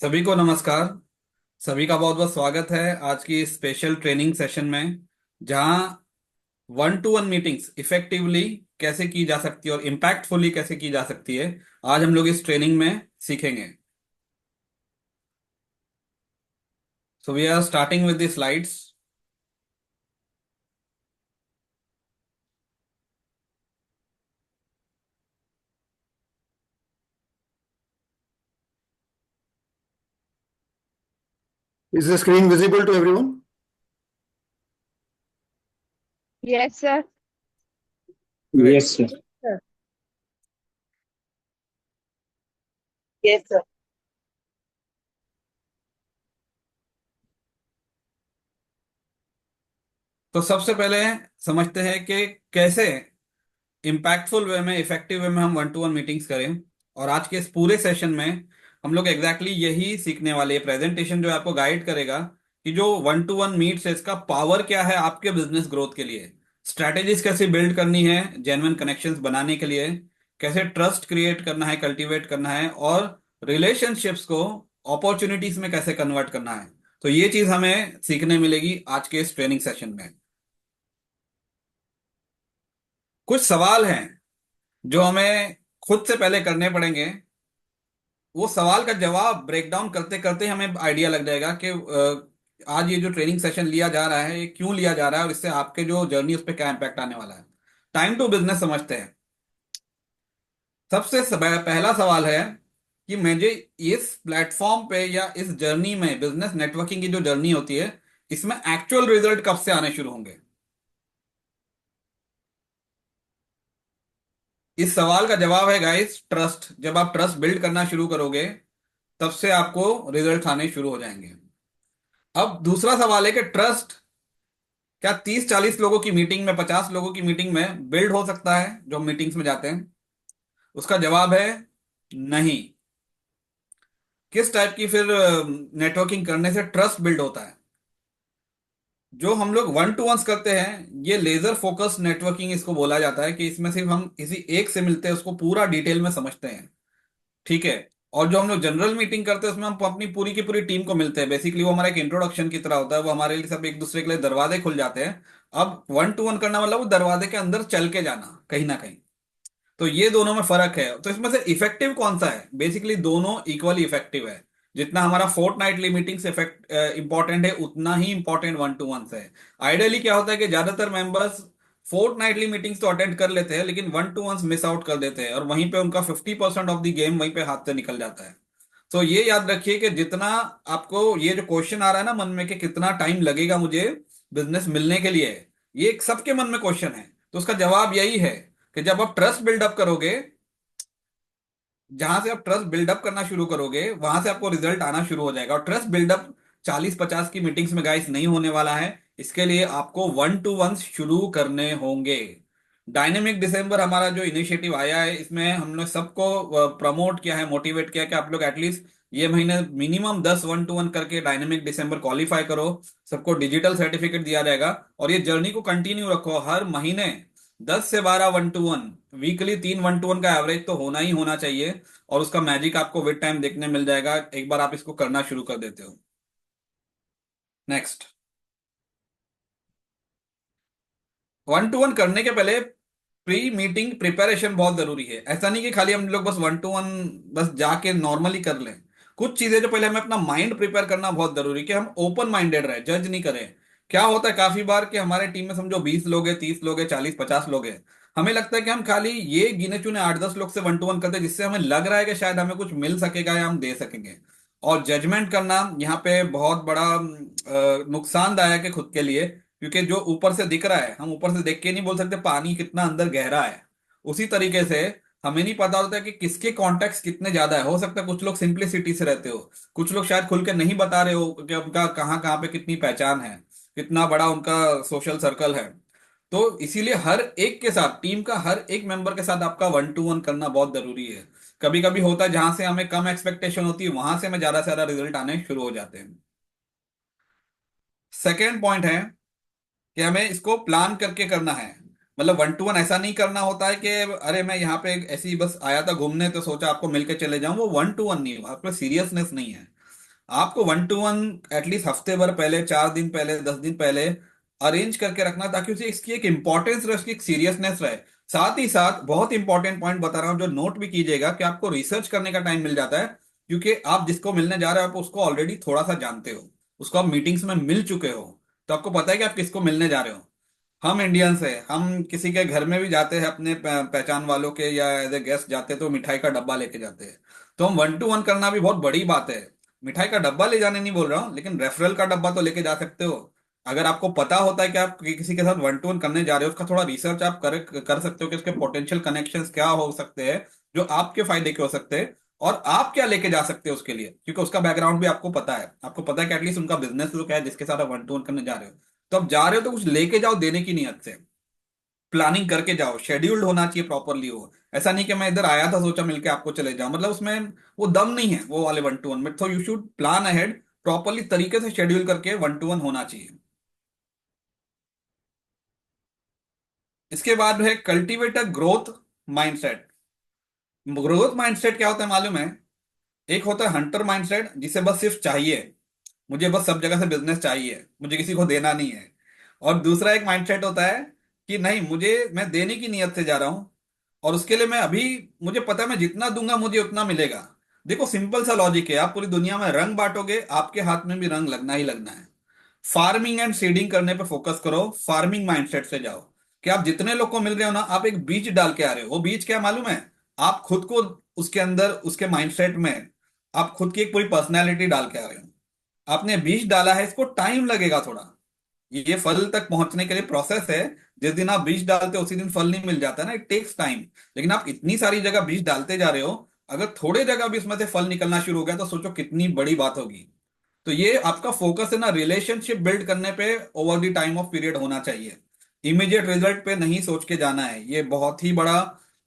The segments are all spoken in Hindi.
सभी को नमस्कार। सभी का बहुत बहुत स्वागत है आज की स्पेशल ट्रेनिंग सेशन में, जहां one to one meetings effectively कैसे की जा सकती है और इम्पैक्टफुली कैसे की जा सकती है, आज हम लोग इस ट्रेनिंग में सीखेंगे। So we are starting with the slides. Is the screen visible to everyone? Yes, sir. Great. Yes, sir. Sir. Yes, sir. तो सबसे पहले समझते हैं कि कैसे इम्पैक्टफुल वे में, इफेक्टिव वे में हम वन टू वन मीटिंग्स करें। और आज के इस पूरे सेशन में हम लोग एग्जैक्टली यही सीखने वाले हैं। प्रेजेंटेशन जो आपको गाइड करेगा कि जो वन टू वन मीट्स है, इसका पावर क्या है आपके बिजनेस ग्रोथ के लिए, स्ट्रैटेजीज कैसे बिल्ड करनी है जेन्युइन कनेक्शंस बनाने के लिए, कैसे ट्रस्ट क्रिएट करना है, कल्टीवेट करना है, और रिलेशनशिप्स को अपॉर्चुनिटीज में कैसे कन्वर्ट करना है। तो ये चीज हमें सीखने मिलेगी आज के इस ट्रेनिंग सेशन में। कुछ सवाल हैं जो हमें खुद से पहले करने पड़ेंगे। वो सवाल का जवाब ब्रेक डाउन करते करते हमें आइडिया लग जाएगा कि आज ये जो ट्रेनिंग सेशन लिया जा रहा है ये क्यों लिया जा रहा है और इससे आपके जो जर्नी उस पर क्या इम्पैक्ट आने वाला है। टाइम टू बिजनेस समझते हैं। पहला सवाल है कि मुझे इस प्लेटफॉर्म पे या इस जर्नी में, बिजनेस नेटवर्किंग की जो जर्नी होती है, इसमें एक्चुअल रिजल्ट कब से आने शुरू होंगे। इस सवाल का जवाब है गाइस ट्रस्ट। जब आप ट्रस्ट बिल्ड करना शुरू करोगे तब से आपको रिजल्ट आने शुरू हो जाएंगे। अब दूसरा सवाल है कि ट्रस्ट क्या 30-40 लोगों की मीटिंग में, 50 लोगों की मीटिंग में बिल्ड हो सकता है जो मीटिंग्स में जाते हैं? उसका जवाब है नहीं। किस टाइप की फिर नेटवर्किंग करने से ट्रस्ट बिल्ड होता है? जो हम लोग वन टू वंस करते हैं, ये लेजर फोकस नेटवर्किंग इसको बोला जाता है, कि इसमें सिर्फ हम किसी एक से मिलते हैं, उसको पूरा डिटेल में समझते हैं। ठीक है। और जो हम लोग जनरल मीटिंग करते हैं उसमें हम अपनी पूरी की पूरी टीम को मिलते हैं। बेसिकली वो हमारा एक इंट्रोडक्शन की तरह होता है, वो हमारे लिए सब एक दूसरे के लिए दरवाजे खुल जाते हैं। अब वन टू वन करना मतलब वो दरवाजे के अंदर चल के जाना कहीं ना कहीं। तो ये दोनों में फर्क है। तो इसमें से इफेक्टिव कौन सा है? बेसिकली दोनों इक्वली इफेक्टिव है। जितना हमारा फोर्टनाइटली मीटिंग्स इफेक्ट इंपॉर्टेंट है, उतना ही इंपॉर्टेंट वन टू वन है। आइडियली क्या होता है कि ज्यादातर मेंबर्स फोर्टनाइटली मीटिंग्स तो अटेंड कर लेते हैं, लेकिन one to one miss out कर देते हैं, और वहीं पे उनका 50% ऑफ द गेम वहीं पे हाथ से निकल जाता है। तो ये याद रखिए कि जितना आपको ये जो क्वेश्चन आ रहा है ना मन में कि कितना टाइम लगेगा मुझे बिजनेस मिलने के लिए, ये एक सबके मन में क्वेश्चन है। तो उसका जवाब यही है कि जब आप ट्रस्ट बिल्डअप करोगे, जहां से आप ट्रस्ट बिल्डअप करना शुरू करोगे वहां से आपको रिजल्ट आना शुरू हो जाएगा। और ट्रस्ट बिल्डअप 40-50 की मीटिंग्स में गाइस नहीं होने वाला है। इसके लिए आपको वन टू वन शुरू करने होंगे। डायनेमिक दिसंबर हमारा जो इनिशिएटिव आया है, इसमें हमने सबको प्रमोट किया है, मोटिवेट किया कि आप लोग एटलीस्ट ये महीने मिनिमम 10 वन टू वन करके डायनेमिक दिसंबर क्वालिफाई करो। सबको डिजिटल सर्टिफिकेट दिया जाएगा। और ये जर्नी को कंटिन्यू रखो, हर महीने 10 से 12 one to one, weekly 3 one to one का एवरेज तो होना ही होना चाहिए। और उसका मैजिक आपको विद टाइम देखने मिल जाएगा, एक बार आप इसको करना शुरू कर देते हो। नेक्स्ट, वन टू वन करने के पहले प्री मीटिंग प्रिपरेशन बहुत जरूरी है। ऐसा नहीं कि खाली हम लोग बस वन टू वन बस जाके नॉर्मली कर लें। कुछ चीजें जो पहले हमें अपना माइंड प्रिपेयर करना बहुत जरूरी है, कि हम ओपन माइंडेड रहे, जज नहीं करें। क्या होता है काफी बार कि हमारे टीम में समझो 20 लोग हैं, 30 लोग हैं, 40-50 लोग हैं। हमें लगता है कि हम खाली ये गिने चुने 8-10 लोग से वन टू वन करते हैं, जिससे हमें लग रहा है कि शायद हमें कुछ मिल सकेगा या हम दे सकेंगे। और जजमेंट करना यहाँ पे बहुत बड़ा नुकसानदायक है खुद के लिए। क्योंकि जो ऊपर से दिख रहा है, हम ऊपर से देख के नहीं बोल सकते पानी कितना अंदर गहरा है। उसी तरीके से हमें नहीं पता होता है कि किसके कॉन्टेक्ट कितने ज्यादा है। हो सकता है कुछ लोग सिंप्लिसिटी से रहते हो, कुछ लोग शायद खुल के नहीं बता रहे हो कि उनका कहाँ कहाँ पे कितनी पहचान है, कितना बड़ा उनका सोशल सर्कल है। तो इसीलिए हर एक के साथ, टीम का हर एक मेंबर के साथ आपका वन टू वन करना बहुत जरूरी है। कभी कभी होता है जहां से हमें कम एक्सपेक्टेशन होती है, वहां से हमें ज्यादा से ज्यादा रिजल्ट आने शुरू हो जाते हैं। सेकेंड पॉइंट है कि हमें इसको प्लान करके करना है। मतलब वन टू वन ऐसा नहीं करना होता है कि अरे मैं यहाँ पे ऐसे ही बस आया था घूमने तो सोचा आपको मिलके चले जाऊं। वो वन टू वन नहीं, आपको सीरियसनेस नहीं है। आपको वन टू वन एटलीस्ट हफ्ते भर पहले, 4 दिन पहले, 10 दिन पहले अरेंज करके रखना, ताकि उसे इसकी एक इंपॉर्टेंस रहे, उसकी एक सीरियसनेस रहे। साथ ही साथ बहुत इंपॉर्टेंट पॉइंट बता रहा हूं, जो नोट भी कीजिएगा, कि आपको रिसर्च करने का टाइम मिल जाता है, क्योंकि आप जिसको मिलने जा रहे हो आप उसको ऑलरेडी थोड़ा सा जानते हो, उसको आप मीटिंग्स में मिल चुके हो, तो आपको पता है कि आप किसको मिलने जा रहे हो। हम इंडियंस हैं, हम किसी के घर में भी जाते हैं अपने पहचान वालों के, या एज ए गेस्ट जाते हैं, तो मिठाई का डब्बा लेके जाते हैं। तो हम वन टू वन करना भी बहुत बड़ी बात है। मिठाई का डब्बा ले जाने नहीं बोल रहा हूँ, लेकिन रेफरल का डब्बा तो लेके जा सकते हो। अगर आपको पता होता है कि आप किसी के साथ वन टू वन करने जा रहे हो, उसका थोड़ा रिसर्च आप कर सकते हो कि उसके पोटेंशियल कनेक्शंस क्या हो सकते हैं, जो आपके फायदे के हो सकते हैं, और आप क्या लेके जा सकते हो उसके लिए, क्योंकि उसका बैकग्राउंड भी आपको पता है। आपको पता है कि एटलीस्ट उनका बिजनेस तो क्या है जिसके साथ आप वन टू वन करने जा रहे हो। तो आप जा रहे हो तो कुछ लेके जाओ, देने की नियत से प्लानिंग करके जाओ, शेड्यूल्ड होना चाहिए प्रॉपरली हो। ऐसा नहीं कि मैं इधर आया था सोचा मिलके आपको चले जाऊं, मतलब उसमें वो दम नहीं है वो वाले वन टू वन में। तो you should plan ahead properly, तरीके से शेड्यूल करके वन टू वन होना चाहिए। इसके बाद है cultivate a growth mindset. Growth mindset क्या होता है मालूम है? एक होता है हंटर माइंडसेट, जिसे बस सिर्फ चाहिए, मुझे बस सब जगह से बिजनेस चाहिए, मुझे किसी को देना नहीं है। और दूसरा एक माइंडसेट होता है कि नहीं, मैं देने की नीयत से जा रहा हूं, और उसके लिए मैं अभी, मुझे पता है मैं जितना दूंगा मुझे उतना मिलेगा। देखो सिंपल सा लॉजिक है, आप पूरी दुनिया में रंग बांटोगे, आपके हाथ में भी रंग लगना ही लगना है। फार्मिंग एंड सीडिंग करने पर फोकस करो, फार्मिंग माइंडसेट से जाओ, कि आप जितने लोग को मिल रहे हो ना, आप एक बीज डाल के आ रहे हो। वो बीज क्या है मालूम है? आप खुद को उसके अंदर, उसके माइंडसेट में आप खुद की एक पूरी पर्सनैलिटी डाल के आ रहे हो। आपने बीज डाला है, इसको टाइम लगेगा थोड़ा, ये फल तक पहुंचने के लिए प्रोसेस है। जिस दिन आप बीज डालते हो उसी दिन फल नहीं मिल जाता ना, इट टेक्स टाइम। लेकिन आप इतनी सारी जगह बीज डालते जा रहे हो, अगर थोड़े जगह भी इसमें से फल निकलना शुरू हो गया तो सोचो कितनी बड़ी बात होगी। तो ये आपका फोकस है ना, रिलेशनशिप बिल्ड करने पे over the time of period होना चाहिए। इमीडिएट रिजल्ट पे नहीं सोच के जाना है, ये बहुत ही बड़ा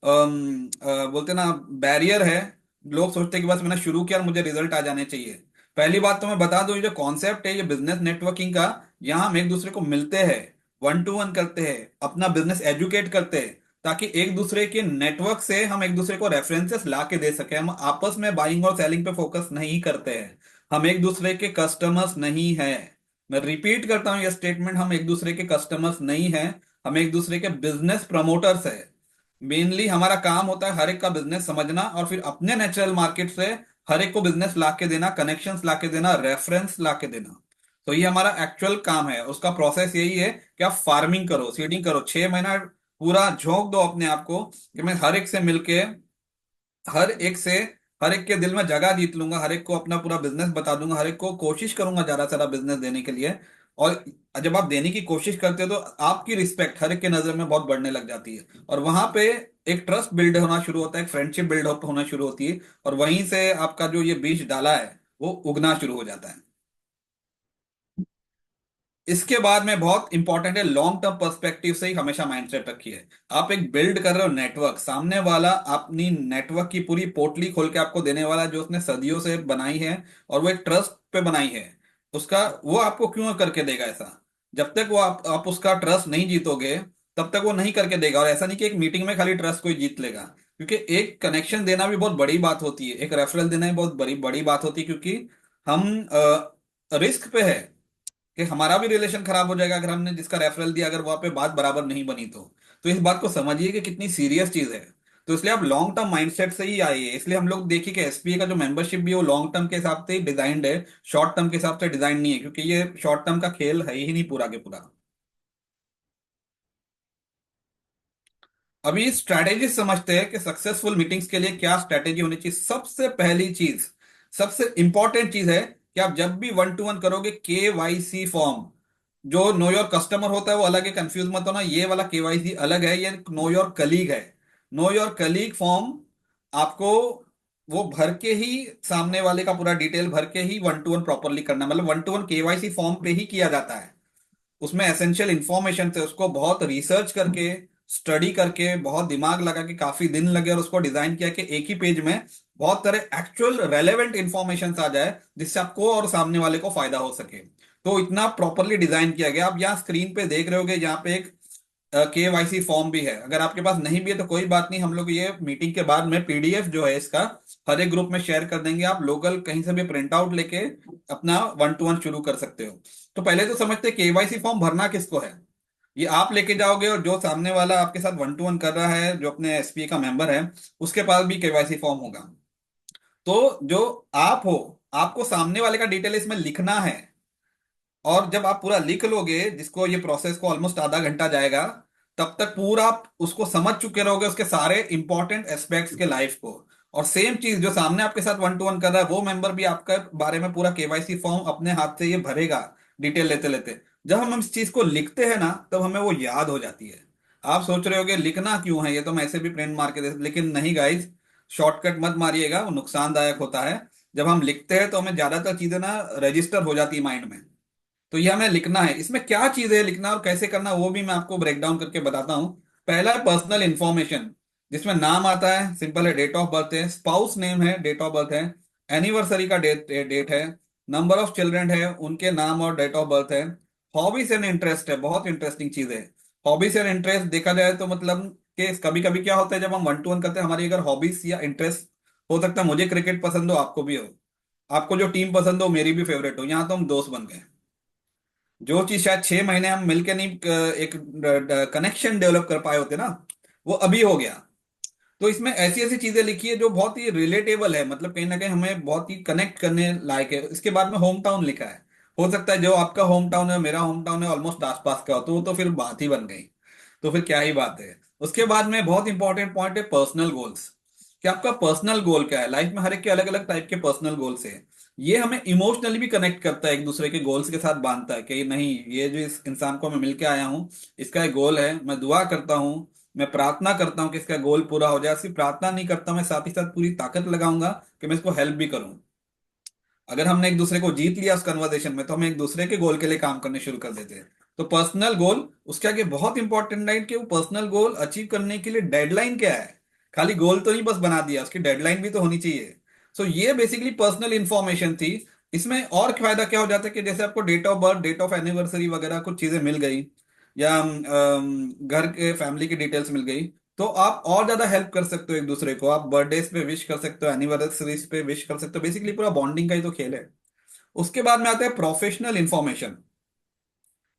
बोलते ना बैरियर है। लोग सोचते हैं कि बस मैंने शुरू किया और मुझे रिजल्ट आ जाने चाहिए। पहली बात तो मैं बता दूं, ये जो कॉन्सेप्ट है ये बिजनेस नेटवर्किंग का, यहाँ हम एक दूसरे को मिलते हैं, वन टू वन करते हैं, अपना बिजनेस एजुकेट करते हैं, ताकि एक दूसरे के नेटवर्क से हम एक दूसरे को रेफरेंसेस ला के दे सके। हम आपस में बाइंग और सेलिंग पे फोकस नहीं करते हैं, हम एक दूसरे के कस्टमर्स नहीं हैं। मैं रिपीट करता हूं यह स्टेटमेंट, हम एक दूसरे के कस्टमर्स नहीं हैं, हम एक दूसरे के बिजनेस प्रमोटर्स हैं। मेनली हमारा काम होता है हर एक का बिजनेस समझना, और फिर अपने नेचुरल मार्केट से हर एक को बिजनेस ला के देना, कनेक्शंस ला के देना, रेफरेंस ला के देना। तो ये हमारा एक्चुअल काम है। उसका प्रोसेस यही है कि आप फार्मिंग करो, सीडिंग करो, 6 महीना पूरा झोंक दो अपने आप को, कि मैं हर एक से मिलके, हर एक से, हर एक के दिल में जगह जीत लूंगा, हर एक को अपना पूरा बिजनेस बता दूंगा, हर एक को कोशिश करूंगा ज्यादा से ज्यादा बिजनेस देने के लिए। और जब आप देने की कोशिश करते हो तो आपकी रिस्पेक्ट हर एक के नजर में बहुत बढ़ने लग जाती है, और वहां पे एक ट्रस्ट बिल्ड होना शुरू होता है, एक फ्रेंडशिप बिल्ड होना शुरू होती है, और वहीं से आपका जो ये बीज डाला है वो उगना शुरू हो जाता है। इसके बाद में बहुत इंपॉर्टेंट है, लॉन्ग टर्म पर्सपेक्टिव से ही हमेशा माइंडसेट रखिए। आप एक बिल्ड कर रहे हो नेटवर्क, सामने वाला अपनी नेटवर्क की पूरी पोटली खोल के आपको देने वाला, जो उसने सदियों से बनाई है, और वो एक ट्रस्ट पे बनाई है, उसका वो आपको क्यों करके देगा ऐसा? जब तक वो आप उसका ट्रस्ट नहीं जीतोगे, तब तक वो नहीं करके देगा। और ऐसा नहीं कि एक मीटिंग में खाली ट्रस्ट कोई जीत लेगा, क्योंकि एक कनेक्शन देना भी बहुत बड़ी बात होती है, एक रेफरल देना भी बहुत बड़ी बड़ी बात होती है, क्योंकि हम रिस्क पे है कि हमारा भी रिलेशन खराब हो जाएगा अगर हमने जिसका रेफरल दिया, अगर वहां पे बात बराबर नहीं बनी तो इस बात को समझिए कि कितनी सीरियस चीज है। तो इसलिए आप लॉन्ग टर्म माइंडसेट से ही आइए। इसलिए हम लोग देखिए कि एसपीए का जो मेंबरशिप भी है वो लॉन्ग टर्म के हिसाब से ही डिजाइंड है, शॉर्ट टर्म के हिसाब से डिजाइन नहीं है, क्योंकि ये शॉर्ट टर्म का खेल है ही नहीं पूरा के पूरा। अभी स्ट्रैटेजी समझते हैं कि सक्सेसफुल मीटिंग्स के लिए क्या स्ट्रैटेजी होनी चाहिए। सबसे पहली चीज, सबसे इंपॉर्टेंट चीज है कि आप जब भी वन टू वन करोगे, केवाईसी फॉर्म, जो नो योर कस्टमर होता है वो अलग है, कंफ्यूज मत होना, ये वाला केवाईसी अलग है, ये नो योर कलीग है। नो योर कलीग फॉर्म आपको वो भर के ही, सामने वाले का पूरा डिटेल भर के ही वन टू वन प्रॉपरली करना, मतलब one to one KYC form पे ही किया जाता है। उसमें एसेंशियल इंफॉर्मेशन थे, उसको बहुत रिसर्च करके, स्टडी करके, बहुत दिमाग लगा के, काफी दिन लगे, और उसको डिजाइन किया कि एक ही पेज में बहुत तरह एक्चुअल रेलेवेंट इंफॉर्मेशन आ जाए, जिससे आपको और सामने वाले को फायदा हो सके। तो इतना प्रॉपरली डिजाइन किया गया। आप यहाँ स्क्रीन पे देख रहे होगे, यहाँ पे एक KYC फॉर्म भी है। अगर आपके पास नहीं भी है तो कोई बात नहीं, हम लोग ये मीटिंग के बाद में PDF जो है इसका हर एक ग्रुप में शेयर कर देंगे। आप लोकल कहीं से भी प्रिंट आउट लेके अपना 1-to-1 शुरू कर सकते हो। तो पहले तो समझते KYC फॉर्म भरना किसको है। ये आप लेके जाओगे और जो सामने वाला आपके साथ 1-to-1 कर रहा है, जो अपने SPA का मेंबर है, उसके पास भी KYC फॉर्म होगा। तो जो आप हो, आपको सामने वाले का डिटेल इसमें लिखना है। और जब आप पूरा लिख लोगे, जिसको ये प्रोसेस को ऑलमोस्ट आधा घंटा जाएगा, तब तक पूरा आप उसको समझ चुके रहोगे, उसके सारे इंपॉर्टेंट एस्पेक्ट्स के लाइफ को। और सेम चीज जो सामने आपके साथ 1-to-1 कर रहा है, वो मेंबर भी आपके बारे में पूरा KYC फॉर्म अपने हाथ से ये भरेगा, डिटेल लेते लेते। जब हम इस चीज को लिखते हैं ना, तब हमें वो याद हो जाती है। आप सोच रहे होगे लिखना क्यों है, ये तो हम ऐसे भी प्रिंट मार के दे, लेकिन नहीं गाइज, शॉर्टकट मत मारिएगा, वो नुकसानदायक होता है। जब हम लिखते हैं तो हमें ज्यादातर चीजें ना रजिस्टर हो जाती है माइंड में। तो ये हमें लिखना है। इसमें क्या चीज है लिखना और कैसे करना, वो भी मैं आपको ब्रेक डाउन करके बताता हूँ। पहला है पर्सनल इंफॉर्मेशन, जिसमें नाम आता है, सिंपल है, डेट ऑफ बर्थ है, स्पाउस नेम है, डेट ऑफ बर्थ है, एनिवर्सरी का डेट डेट है, नंबर ऑफ चिल्ड्रन है, उनके नाम और डेट ऑफ बर्थ है। हॉबीज एंड इंटरेस्ट है, बहुत इंटरेस्टिंग चीज है। हॉबीज एंड इंटरेस्ट देखा जाए तो मतलब कि कभी कभी क्या होता है, जब हम 1-to-1 करते हैं, हमारी अगर हॉबीज या इंटरेस्ट, हो सकता है मुझे क्रिकेट पसंद हो, आपको भी हो, आपको जो टीम पसंद हो मेरी भी फेवरेट हो, यहाँ तो हम दोस्त बन गए। जो चीज शायद 6 महीने हम मिलके नहीं एक कनेक्शन डेवलप कर पाए होते ना, वो अभी हो गया। तो इसमें ऐसी ऐसी चीजें लिखी है जो बहुत ही रिलेटेबल है, मतलब कहीं ना कहीं हमें बहुत ही कनेक्ट करने लायक है। इसके बाद में होम टाउन लिखा है। हो सकता है जो आपका होम टाउन है, मेरा होम टाउन है, ऑलमोस्ट आसपास का हो, तो वो तो फिर बात ही बन गई। तो फिर क्या ही बात है। उसके बाद में बहुत इंपॉर्टेंट पॉइंट है पर्सनल गोल्स, कि आपका पर्सनल गोल क्या है। लाइफ में हर एक के अलग अलग टाइप के पर्सनल गोल्स है। ये हमें इमोशनली भी कनेक्ट करता है, एक दूसरे के गोल्स के साथ बांधता है कि नहीं, ये जो इस इंसान को मैं मिलके आया हूँ, इसका एक गोल है, मैं दुआ करता हूँ, मैं प्रार्थना करता हूँ कि इसका गोल पूरा हो जाए। सिर्फ प्रार्थना नहीं करता, मैं साथ ही साथ पूरी ताकत लगाऊंगा कि मैं इसको हेल्प भी करूं। अगर हमने एक दूसरे को जीत लिया उस कन्वर्सेशन में, तो हम एक दूसरे के गोल के लिए काम करने शुरू कर देते हैं। तो पर्सनल गोल उसके आगे बहुत इंपॉर्टेंट है, कि वो पर्सनल गोल अचीव करने के लिए डेडलाइन क्या है। खाली गोल तो नहीं बस बना दिया, उसकी डेडलाइन भी तो होनी चाहिए। सो ये बेसिकली पर्सनल इंफॉर्मेशन थी। इसमें और फायदा क्या हो जाता है कि जैसे आपको date of birth, date of anniversary वगैरह कुछ चीजें मिल गई, या घर के फैमिली की डिटेल्स मिल गई, तो आप और ज्यादा हेल्प कर सकते हो एक दूसरे को। आप बर्थडेज पे विश कर सकते हो, एनिवर्सरीज पे विश कर सकते हो, बेसिकली पूरा बॉन्डिंग का ही तो खेल है। उसके बाद में आता है प्रोफेशनल इंफॉर्मेशन।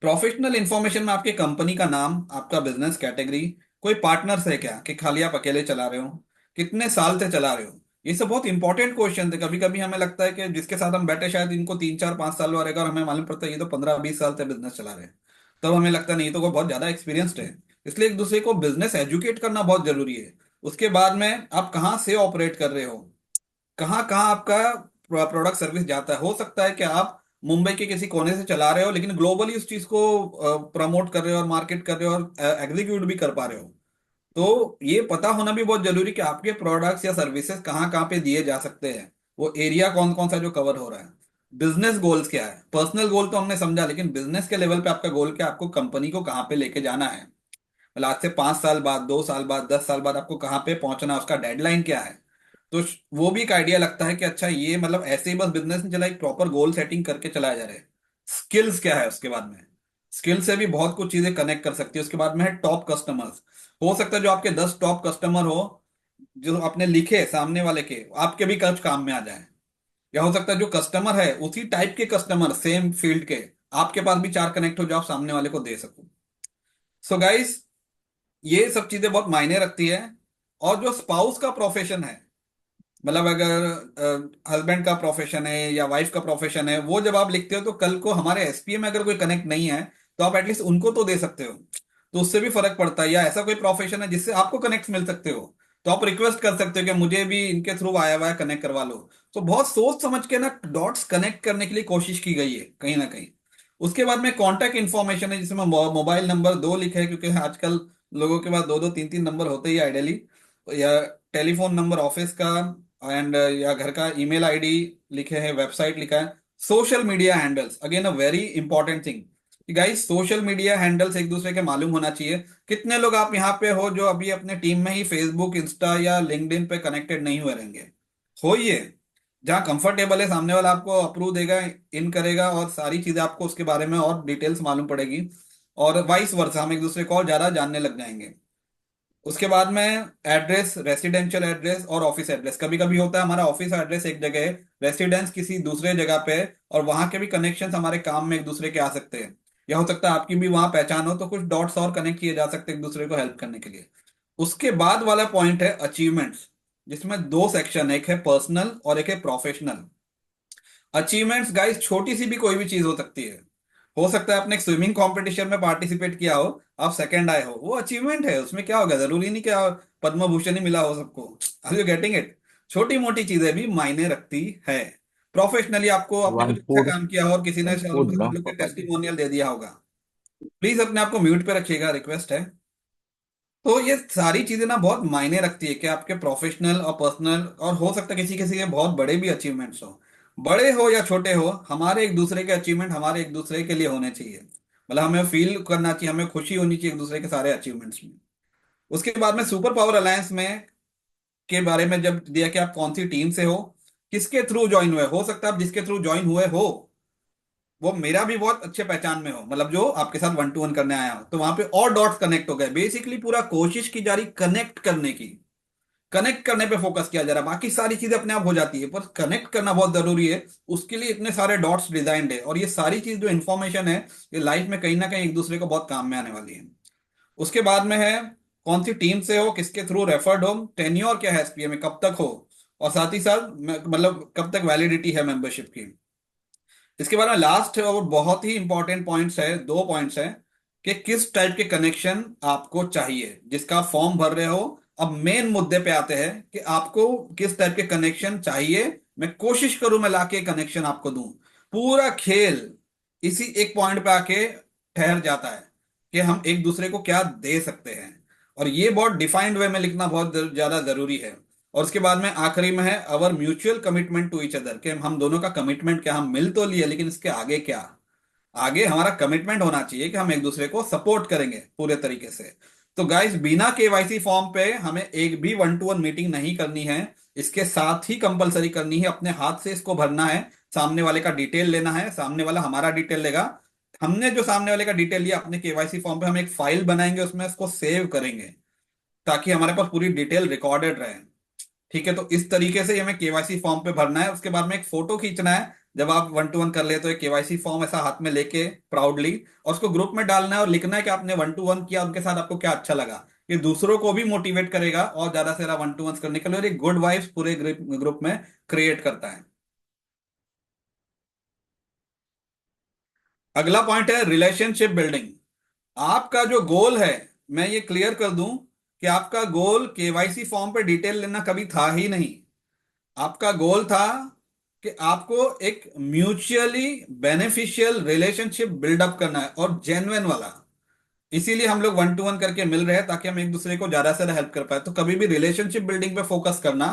प्रोफेशनल इंफॉर्मेशन में आपके कंपनी का नाम, आपका बिजनेस कैटेगरी, कोई पार्टनर्स है क्या, कि खाली आप अकेले चला रहे हो, कितने साल से चला रहे हो। ये सब बहुत इंपॉर्टेंट क्वेश्चन थे। कभी कभी हमें लगता है कि जिसके साथ हम बैठे शायद इनको 3 4 5 साल हुआ रहेगा, और हमें मालूम पड़ता है ये तो 15 20 साल से बिजनेस चला रहे हैं। तब हमें लगता नहीं, ये तो कोई बहुत ज्यादा एक्सपीरियंस्ड है। इसलिए एक दूसरे को बिजनेस एजुकेट करना बहुत जरूरी है। उसके बाद में आप कहाँ से ऑपरेट कर रहे हो, कहाँ कहाँ आपका प्रोडक्ट सर्विस जाता है। हो सकता है कि आप मुंबई के किसी कोने से चला रहे हो, लेकिन ग्लोबली उस चीज को प्रमोट कर रहे हो और मार्केट कर रहे हो और एग्जीक्यूट भी कर पा रहे हो। तो ये पता होना भी बहुत जरूरी कि आपके प्रोडक्ट्स या सर्विसेज कहाँ कहाँ पे दिए जा सकते हैं, वो एरिया कौन कौन सा जो कवर हो रहा है। बिजनेस गोल्स क्या है, पर्सनल गोल तो हमने समझा, लेकिन बिजनेस के लेवल पे आपका गोल क्या है, आपको कंपनी को कहाँ पे लेके जाना है। मतलब आज से 5 साल बाद, 2 साल बाद, 10 साल बाद आपको कहाँ पे पहुंचना है, उसका डेडलाइन क्या है। तो वो भी एक आइडिया लगता है कि अच्छा, ये मतलब ऐसे ही बस बिजनेस नहीं चला, एक प्रॉपर गोल सेटिंग करके चलाया जा रहा है। स्किल्स क्या है उसके बाद में, स्किल से भी बहुत कुछ चीजें कनेक्ट कर सकती है। उसके बाद में है टॉप कस्टमर्स। हो सकता है जो आपके 10 टॉप कस्टमर हो, जो आपने लिखे सामने वाले के, आपके भी कुछ काम में आ जाए। या हो सकता है जो कस्टमर है उसी टाइप के कस्टमर, सेम फील्ड के, आपके पास भी 4 कनेक्ट हो, जो आप सामने वाले को दे सको। सो गाइस, ये सब चीजें बहुत मायने रखती है। और जो स्पाउस का प्रोफेशन है, मतलब अगर हस्बैंड का प्रोफेशन है या वाइफ का प्रोफेशन है, वो जब आप लिखते हो तो कल को हमारे SPA में अगर कोई कनेक्ट नहीं है, तो आप एटलीस्ट उनको तो दे सकते हो। तो उससे भी फर्क पड़ता है। या ऐसा कोई प्रोफेशन है जिससे आपको कनेक्ट मिल सकते हो, तो आप रिक्वेस्ट कर सकते हो कि मुझे भी इनके थ्रू आया हुआ है, कनेक्ट करवा लो। तो बहुत सोच समझ के ना डॉट्स कनेक्ट करने के लिए कोशिश की गई है कहीं ना कहीं। उसके बाद में कॉन्टैक्ट इन्फॉर्मेशन है, जिसमें मोबाइल नंबर 2 लिखे हैं, क्योंकि आजकल लोगों के पास 2 2 3 3 नंबर होते ही आइडियली। या टेलीफोन नंबर ऑफिस का, एंड या घर का ईमेल आईडी लिखे हैं, वेबसाइट लिखा है। Social media handles, again a very important thing, कि गाइस सोशल मीडिया हैंडल्स एक दूसरे के मालूम होना चाहिए। कितने लोग आप यहाँ पे हो जो अभी अपने टीम में ही फेसबुक, इंस्टा या लिंक्डइन पे कनेक्टेड नहीं हुए रहेंगे। होइए, जहाँ कंफर्टेबल है, सामने वाला आपको अप्रूव देगा, इन करेगा, और सारी चीजें आपको उसके बारे में और डिटेल्स मालूम पड़ेगी। और वाइस वर्सा, हम एक दूसरे को और ज्यादा जानने लग जाएंगे। उसके बाद में एड्रेस, रेसिडेंशियल एड्रेस और ऑफिस एड्रेस। कभी कभी होता है हमारा ऑफिस एड्रेस एक जगह है, रेसिडेंस किसी दूसरे जगह पे है, और वहां के भी कनेक्शन हमारे काम में एक दूसरे के आ सकते हैं। या हो सकता है आपकी भी वहां पहचान हो, तो कुछ डॉट्स और कनेक्ट किए जा सकते हैं एक दूसरे को हेल्प करने के लिए। उसके बाद वाला पॉइंट है अचीवमेंट्स, जिसमें दो सेक्शन है, एक है पर्सनल और एक है प्रोफेशनल। अचीवमेंट्स गाइस छोटी सी भी कोई भी चीज हो सकती है। हो सकता है आपने एक स्विमिंग कंपटीशन में पार्टिसिपेट किया हो, आप सेकंड आए हो, वो अचीवमेंट है, उसमें क्या होगा, जरूरी नहीं कि पद्म भूषण ही मिला हो सबको। Are you getting it? छोटी मोटी चीजें भी मायने रखती है। प्रोफेशनली आपको, आपने One कुछ अच्छा food, काम किया हो और किसी ने one food, मतलब no? टेस्टिमोनियल दे दिया होगा। प्लीज अपने आप को म्यूट पे रखिएगा, रिक्वेस्ट है। तो ये सारी चीजें ना बहुत मायने रखती है कि आपके प्रोफेशनल और पर्सनल, और हो सकता है किसी किसी के बहुत बड़े भी अचीवमेंट्स हो। बड़े हो या छोटे हो, हमारे एक दूसरे के अचीवमेंट हमारे एक दूसरे के लिए होने चाहिए। मतलब हमें फील करना चाहिए, हमें खुशी होनी चाहिए एक दूसरे के सारे अचीवमेंट्स में। उसके बाद में सुपर पावर अलायंस में के बारे में जब दिया कि आप कौन सी टीम से हो, किसके थ्रू ज्वाइन हुए, हो सकता है आप जिसके थ्रू ज्वाइन हुए हो वो मेरा भी बहुत अच्छे पहचान में हो, मतलब जो आपके साथ वन टू वन करने आया हो, तो वहां पे और डॉट्स कनेक्ट हो गए। बेसिकली पूरा कोशिश की जा रही कनेक्ट करने की, कनेक्ट करने पे फोकस किया जा रहा है, बाकी सारी चीजें अपने आप हो जाती है, पर कनेक्ट करना बहुत जरूरी है। उसके लिए इतने सारे डॉट्स डिजाइंड है, और ये सारी चीज जो इंफॉर्मेशन है, ये लाइफ में कहीं ना कहीं एक दूसरे को बहुत काम में आने वाली है। उसके बाद में है कौन सी टीम से हो, किसके थ्रू रेफर्ड हो, टेन्योर क्या है एसपीए में, कब तक हो, और साथ ही साथ मतलब कब तक वैलिडिटी है मेंबरशिप की। इसके बारे में लास्ट और बहुत ही इंपॉर्टेंट पॉइंट्स है, दो पॉइंट्स है, कि किस टाइप के कनेक्शन आपको चाहिए जिसका फॉर्म भर रहे हो। अब मेन मुद्दे पे आते हैं कि आपको किस टाइप के कनेक्शन चाहिए। मैं कोशिश करूं मैं लाके कनेक्शन आपको दूं। पूरा खेल इसी एक पॉइंट पे आके ठहर जाता है कि हम एक दूसरे को क्या दे सकते हैं, और ये बहुत डिफाइंड वे में लिखना बहुत ज्यादा जरूरी है। और उसके बाद में आखिरी में है our mutual commitment to each other, कि हम दोनों का कमिटमेंट क्या, हम मिल तो लिए लेकिन इसके आगे क्या। आगे हमारा कमिटमेंट होना चाहिए कि हम एक दूसरे को सपोर्ट करेंगे पूरे तरीके से। तो गाइस बिना केवाईसी फॉर्म पे हमें एक भी वन टू वन मीटिंग नहीं करनी है। इसके साथ ही कंपलसरी करनी है, अपने हाथ से इसको भरना है, सामने वाले का डिटेल लेना है, सामने वाला हमारा डिटेल लेगा। हमने जो सामने वाले का डिटेल लिया अपने केवाईसी फॉर्म पे, हम एक फाइल बनाएंगे, उसमें उसको सेव करेंगे, ताकि हमारे पास पूरी डिटेल रिकॉर्डेड रहे। ठीक है, तो इस तरीके से हमें केवाईसी फॉर्म पे भरना है। उसके बाद में एक फोटो खींचना है, जब आप वन टू वन कर ले तो एक केवाईसी फॉर्म ऐसा हाथ में लेके प्राउडली, और उसको ग्रुप में डालना है और लिखना है कि आपने वन टू वन किया, उनके साथ आपको क्या अच्छा लगा। ये दूसरों को भी मोटिवेट करेगा और ज्यादा से ज्यादा वन टू वन करने के लिए, और एक गुड वाइब्स पूरे ग्रुप में क्रिएट करता है। अगला पॉइंट है रिलेशनशिप बिल्डिंग। आपका जो गोल है, मैं ये क्लियर कर दूं कि आपका गोल केवाईसी फॉर्म पे डिटेल लेना कभी था ही नहीं। आपका गोल था कि आपको एक म्यूचुअली बेनिफिशियल रिलेशनशिप बिल्डअप करना है, और जेन्युइन वाला। इसीलिए हम लोग वन टू वन करके मिल रहे हैं, ताकि हम एक दूसरे को ज्यादा से ज्यादा हेल्प कर पाए। तो कभी भी रिलेशनशिप बिल्डिंग पे फोकस करना।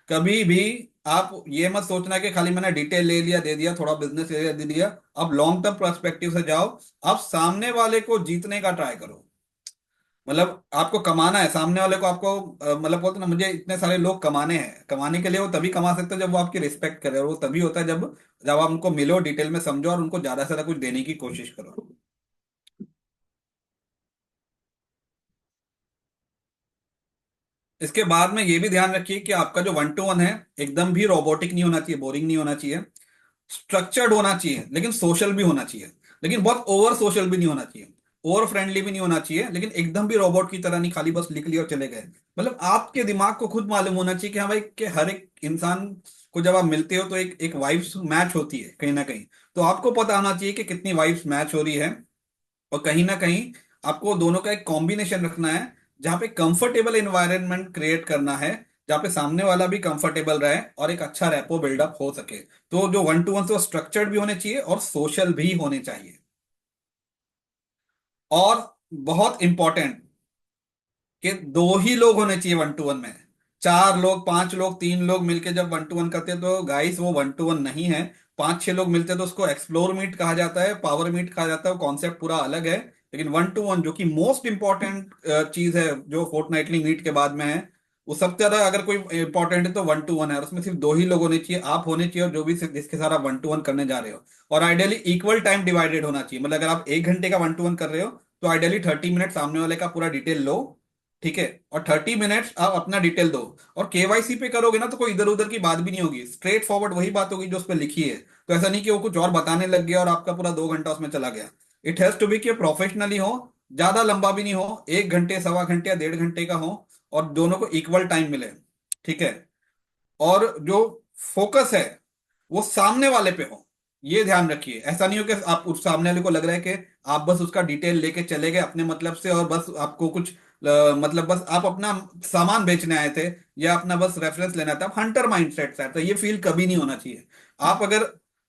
कभी भी आप ये मत सोचना कि खाली मैंने डिटेल ले लिया दे दिया, थोड़ा बिजनेस एरिया दे दिया। अब लॉन्ग टर्म पर्सपेक्टिव से जाओ, आप सामने वाले को जीतने का ट्राई करो। मतलब आपको कमाना है सामने वाले को, आपको मतलब बोलते ना, मुझे इतने सारे लोग कमाने हैं, कमाने के लिए वो तभी कमा सकते हैं जब वो आपकी रिस्पेक्ट करे, और वो तभी होता है जब जब आप उनको मिलो, डिटेल में समझो, और उनको ज्यादा से ज्यादा कुछ देने की कोशिश करो। इसके बाद में ये भी ध्यान रखिए कि आपका जो वन टू वन है एकदम भी रोबोटिक नहीं होना चाहिए, बोरिंग नहीं होना चाहिए। स्ट्रक्चर्ड होना चाहिए लेकिन सोशल भी होना चाहिए, लेकिन बहुत ओवर सोशल भी नहीं होना चाहिए, ओवर फ्रेंडली भी नहीं होना चाहिए, लेकिन एकदम भी रोबोट की तरह नहीं, खाली बस लिख लिया और चले गए। मतलब आपके दिमाग को खुद मालूम होना चाहिए कि हाँ भाई, कि हर एक इंसान को जब आप मिलते हो तो एक एक वाइब्स मैच होती है कहीं ना कहीं। तो आपको पता होना चाहिए कि कितनी वाइब्स मैच हो रही है, और कहीं ना कहीं आपको दोनों का एक कॉम्बिनेशन रखना है, जहाँ पे कंफर्टेबल एनवायरनमेंट क्रिएट करना है, जहाँ पे सामने वाला भी कंफर्टेबल रहे और एक अच्छा रेपो बिल्डअप हो सके। तो जो वन टू वन वो स्ट्रक्चर्ड भी होने चाहिए और सोशल भी होने चाहिए। और बहुत इंपॉर्टेंट कि दो ही लोग होने चाहिए वन टू वन में। चार लोग, पांच लोग, तीन लोग मिलके जब वन टू वन करते हैं तो गाइस वो वन टू वन नहीं है। पांच छह लोग मिलते हैं तो उसको एक्सप्लोर मीट कहा जाता है, पावर मीट कहा जाता है, वो कॉन्सेप्ट पूरा अलग है। लेकिन वन टू वन जो कि मोस्ट इंपॉर्टेंट चीज है जो फोर्टनाइटली मीट के बाद में है, वो सबसे ज्यादा अगर कोई इंपॉर्टेंट है तो 1-to-1 है, और उसमें सिर्फ दो ही लोग होने चाहिए, आप होने चाहिए और जो भी जिसके साथ आप 1-to-1 करने जा रहे हो। और आइडियली इक्वल टाइम डिवाइडेड होना चाहिए, मतलब अगर आप 1 घंटे का 1-to-1 कर रहे हो तो आइडियली 30 मिनट सामने वाले का पूरा डिटेल लो, ठीक है, और 30 मिनट्स आप अपना डिटेल दो। और केवाईसी पे करोगे ना तो कोई इधर उधर की बात भी नहीं होगी, स्ट्रेट फॉरवर्ड वही बात होगी जो उस पर लिखी है। तो ऐसा नहीं कि वो कुछ और बताने लग गया और आपका पूरा 2 घंटा उसमें चला गया। इट हैज टू बी कि प्रोफेशनली हो, ज्यादा लंबा भी नहीं हो, 1 घंटे, 1.25 घंटे या 1.5 घंटे का हो, और दोनों को इक्वल टाइम मिले, ठीक है। और जो फोकस है वो सामने वाले पे हो, ये ध्यान रखिए। ऐसा नहीं हो कि आप उस सामने वाले को लग रहा है कि आप बस उसका डिटेल लेके चले गए अपने मतलब से, और बस आपको कुछ मतलब बस आप अपना सामान बेचने आए थे या अपना बस रेफरेंस लेना था, आप हंटर माइंडसेट से आए, तो ये फील कभी नहीं होना चाहिए। आप अगर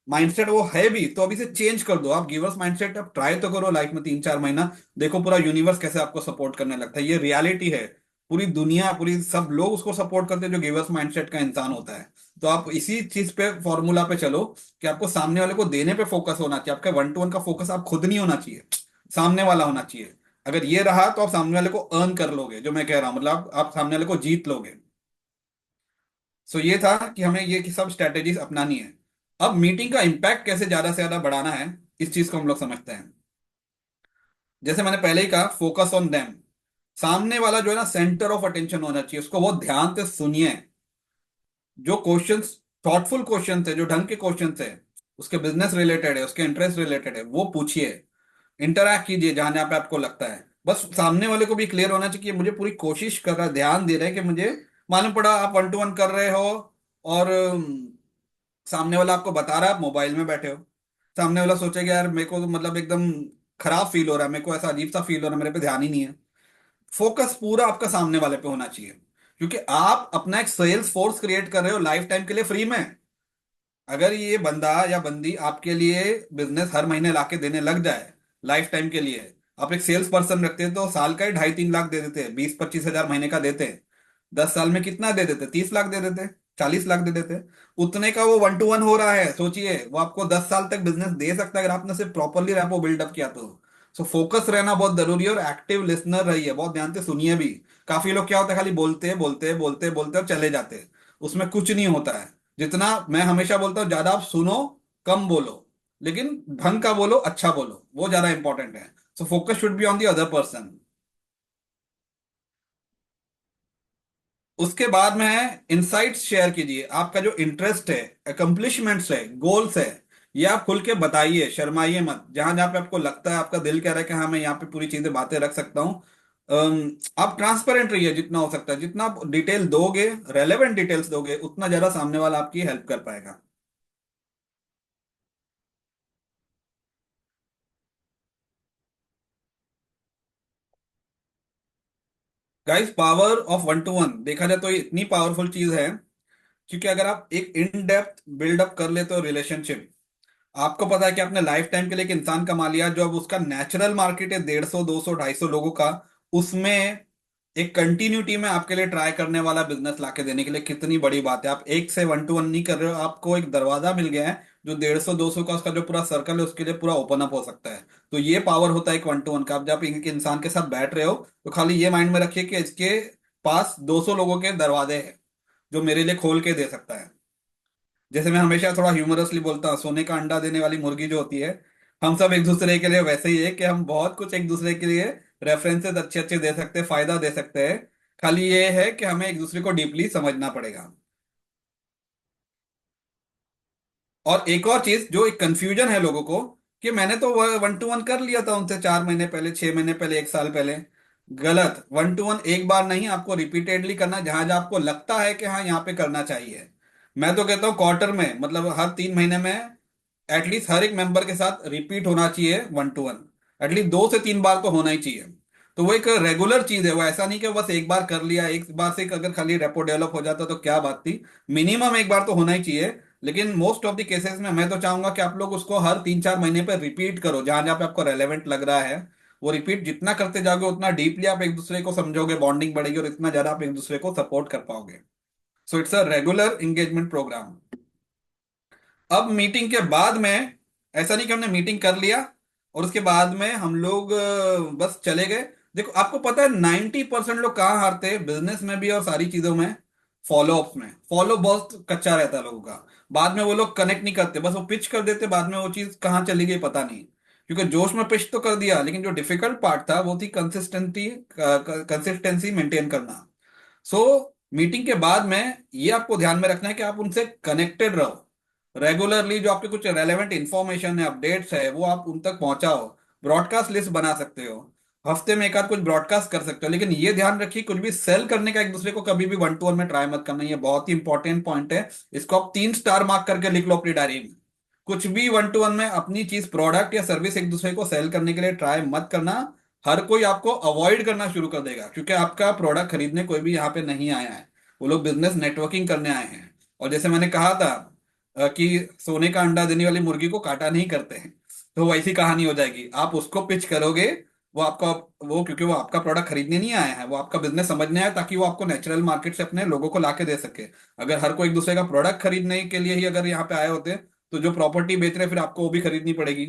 माइंडसेट वो है भी तो अभी से चेंज कर दो, आप गिवर्स माइंडसेट अब ट्राई तो करो लाइफ में 3-4 महीना, देखो पूरा यूनिवर्स कैसे आपको सपोर्ट करने लगता है। ये रियलिटी है, पूरी दुनिया, पूरी सब लोग उसको सपोर्ट करते हैं जो गिवर्स माइंडसेट का इंसान होता है। तो आप इसी चीज पे, फॉर्मूला पे चलो कि आपको सामने वाले को देने पे फोकस होना चाहिए, आपका 1-to-1 का फोकस आप खुद नहीं होना चाहिए, सामने वाला होना चाहिए। अगर ये रहा तो आप सामने वाले को अर्न कर लोगे, जो मैं कह रहा हूं, मतलब आप सामने वाले को जीत लोगे। सो ये था कि हमें ये कि सब स्ट्रेटेजीज अपनानी है। अब मीटिंग का इम्पैक्ट कैसे ज्यादा से ज्यादा बढ़ाना है, इस चीज को हम लोग समझते हैं। जैसे मैंने पहले ही कहा, फोकस ऑन देम। सामने वाला जो है ना, सेंटर ऑफ अटेंशन होना चाहिए, उसको बहुत ध्यान से सुनिए। जो क्वेश्चंस, थॉटफुल क्वेश्चंस है, जो ढंग के क्वेश्चंस है, उसके बिजनेस रिलेटेड है, उसके इंटरेस्ट रिलेटेड है, वो पूछिए। इंटरैक्ट कीजिए जहां जहां पे आपको लगता है। बस सामने वाले को भी क्लियर होना चाहिए कि मुझे पूरी कोशिश कर रहा है, ध्यान दे रहे हैं कि मुझे मालूम पड़ा आप 1-to-1 कर रहे हो, और सामने वाला आपको बता रहा है, आप मोबाइल में बैठे हो। सामने वाला सोचेगा यार मेरे को तो मतलब एकदम खराब फील हो रहा है, मेरे को ऐसा अजीब सा फील हो रहा है, मेरे पे ध्यान ही नहीं है। फोकस पूरा आपका सामने वाले पे होना चाहिए, क्योंकि आप अपना एक सेल्स फोर्स क्रिएट कर रहे हो लाइफ टाइम के लिए फ्री में। अगर ये बंदा या बंदी आपके लिए बिजनेस हर महीने लाके देने लग जाए लाइफ टाइम के लिए, आप एक सेल्स पर्सन रखते हैं तो साल का ही 2.5-3 लाख दे देते हैं, 20-25 हजार महीने का देते हैं। 10 साल में कितना दे देते, 30 लाख दे देते, 40 लाख दे देते। उतने का वो 1-to-1 हो रहा है, सोचिए वो आपको 10 साल तक बिजनेस दे सकता है अगर आपने सिर्फ प्रॉपरली रैपो बिल्डअप किया तो। सो फोकस रहना बहुत जरूरी है, और एक्टिव लिसनर रहिए, बहुत ध्यान से सुनिए भी। काफी लोग क्या होता है, खाली बोलते बोलते बोलते बोलते और चले जाते हैं, उसमें कुछ नहीं होता है। जितना मैं हमेशा बोलता हूँ, ज्यादा आप सुनो, कम बोलो, लेकिन ढंग का बोलो, अच्छा बोलो, वो ज्यादा इंपॉर्टेंट है। So focus should be on the other person. उसके बाद में है इनसाइट्स शेयर कीजिए, आपका जो इंटरेस्ट है, अकम्पलिशमेंट्स है, गोल्स है, ये आप खुल के बताइए, शर्माइए मत। जहां जहां पे आपको लगता है, आपका दिल कह रहा है कि हाँ मैं यहाँ पे पूरी चीजें बातें रख सकता हूँ, आप ट्रांसपेरेंट रहिए जितना हो सकता है। जितना आप डिटेल दोगे, रेलेवेंट डिटेल्स दोगे, उतना ज्यादा सामने वाला आपकी हेल्प कर पाएगा। गाइस, पावर ऑफ 1-to-1 देखा जाए तो ये इतनी पावरफुल चीज है, क्योंकि अगर आप एक इन डेप्थ बिल्डअप कर लेते हो रिलेशनशिप, आपको पता है कि आपने लाइफ टाइम के लिए एक इंसान कमा लिया जो अब उसका नेचुरल मार्केट है 150, 200, 250 लोगों का, उसमें एक कंटिन्यूटी में आपके लिए ट्राई करने वाला बिजनेस लाके देने के लिए कितनी बड़ी बात है। आप एक से 1-to-1 नहीं कर रहे हो, आपको एक दरवाजा मिल गया है जो 150, 200 का उसका जो पूरा सर्कल है उसके लिए पूरा ओपन अप हो सकता है। तो ये पावर होता है एक 1-to-1 का। आप जब एक इंसान के साथ बैठ रहे हो तो खाली ये माइंड में रखिए कि इसके पास 200 लोगों के दरवाजे हैं जो मेरे लिए खोल के दे सकता है। जैसे मैं हमेशा थोड़ा ह्यूमरसली बोलता हूँ, सोने का अंडा देने वाली मुर्गी जो होती है, हम सब एक दूसरे के लिए वैसे ही है कि हम बहुत कुछ एक दूसरे के लिए रेफरेंसेस अच्छे अच्छे दे सकते हैं, फायदा दे सकते हैं। खाली ये है कि हमें एक दूसरे को डीपली समझना पड़ेगा। और एक और चीज जो एक कंफ्यूजन है लोगों को, कि मैंने तो 1-to-1 कर लिया था उनसे 4 महीने पहले, 6 महीने पहले, 1 साल पहले। गलत। 1-to-1 एक बार नहीं, आपको रिपीटेडली करना, जहां जहां आपको लगता है कि हाँ यहाँ पे करना चाहिए। मैं तो कहता हूँ क्वार्टर में, मतलब हर 3 महीने में एटलीस्ट हर एक मेंबर के साथ रिपीट होना चाहिए 1-to-1। एटलीस्ट 2 से 3 बार तो होना ही चाहिए। तो वो एक रेगुलर चीज है, वो ऐसा नहीं कि बस एक बार कर लिया, एक बार से अगर खाली रेपो डेवलप हो जाता तो क्या बात थी। मिनिमम एक बार तो होना ही चाहिए। लेकिन मोस्ट ऑफ द केसेस में मैं तो चाहूंगा कि आप लोग उसको हर 3-4 महीने पर रिपीट करो, जहां जहां पे आपको रेलेवेंट लग रहा है। वो रिपीट जितना करते जाओगे उतना डीपली आप एक दूसरे को समझोगे, बॉन्डिंग बढ़ेगी, और इतना ज्यादा आप एक दूसरे को सपोर्ट कर पाओगे। So it's a regular engagement programme. अब मीटिंग के बाद में, ऐसा नहीं कि हमने मीटिंग कर लिया और उसके बाद में हम लोग बस चले गए, देखो आपको पता है 90% लोग कहाँ हारते हैं बिजनेस में भी और सारी चीजों में? फॉलो अप्स में। फॉलो बहुत कच्चा रहता है लोगों का। बाद में वो लोग कनेक्ट नहीं करते, बस वो पिच कर देते, बाद में वो चीज कहाँ चली गई पता नहीं। क्योंकि जोश में पिच तो कर दिया, लेकिन जो डिफिकल्ट पार्ट था वो थी कंसिस्टेंसी मेंटेन करना। सो मीटिंग के बाद में ये आपको ध्यान में रखना है कि आप उनसे कनेक्टेड रहो रेगुलरली। जो आपके कुछ रेलेवेंट इंफॉर्मेशन है, अपडेट्स है, वो आप उन तक पहुंचाओ। ब्रॉडकास्ट लिस्ट बना सकते हो, हफ्ते में एक आध कुछ ब्रॉडकास्ट कर सकते हो, लेकिन ये ध्यान रखिए कुछ भी सेल करने का एक दूसरे को कभी भी वन टू वन में ट्राई मत करना। ये बहुत ही इंपॉर्टेंट पॉइंट है। इसको आप 3 स्टार मार्क करके लिख लो अपनी डायरी में। कुछ भी वन टू वन में अपनी चीज, प्रोडक्ट या सर्विस एक दूसरे को सेल करने के लिए ट्राई मत करना। हर कोई आपको अवॉइड करना शुरू कर देगा, क्योंकि आपका प्रोडक्ट खरीदने कोई भी यहाँ पे नहीं आया है। वो लोग बिजनेस नेटवर्किंग करने आए हैं। और जैसे मैंने कहा था कि सोने का अंडा देने वाली मुर्गी को काटा नहीं करते हैं, तो वैसी कहानी हो जाएगी। आप उसको पिच करोगे, वो आपका, वो क्योंकि वो आपका प्रोडक्ट खरीदने नहीं आया है, वो आपका बिजनेस समझने आया ताकि वो आपको नेचुरल मार्केट से अपने लोगों को लाके दे सके। अगर हर कोई एक दूसरे का प्रोडक्ट खरीदने के लिए ही अगर यहाँ पे आए होते, तो जो प्रॉपर्टी बेच रहे हैं फिर आपको वो भी खरीदनी पड़ेगी।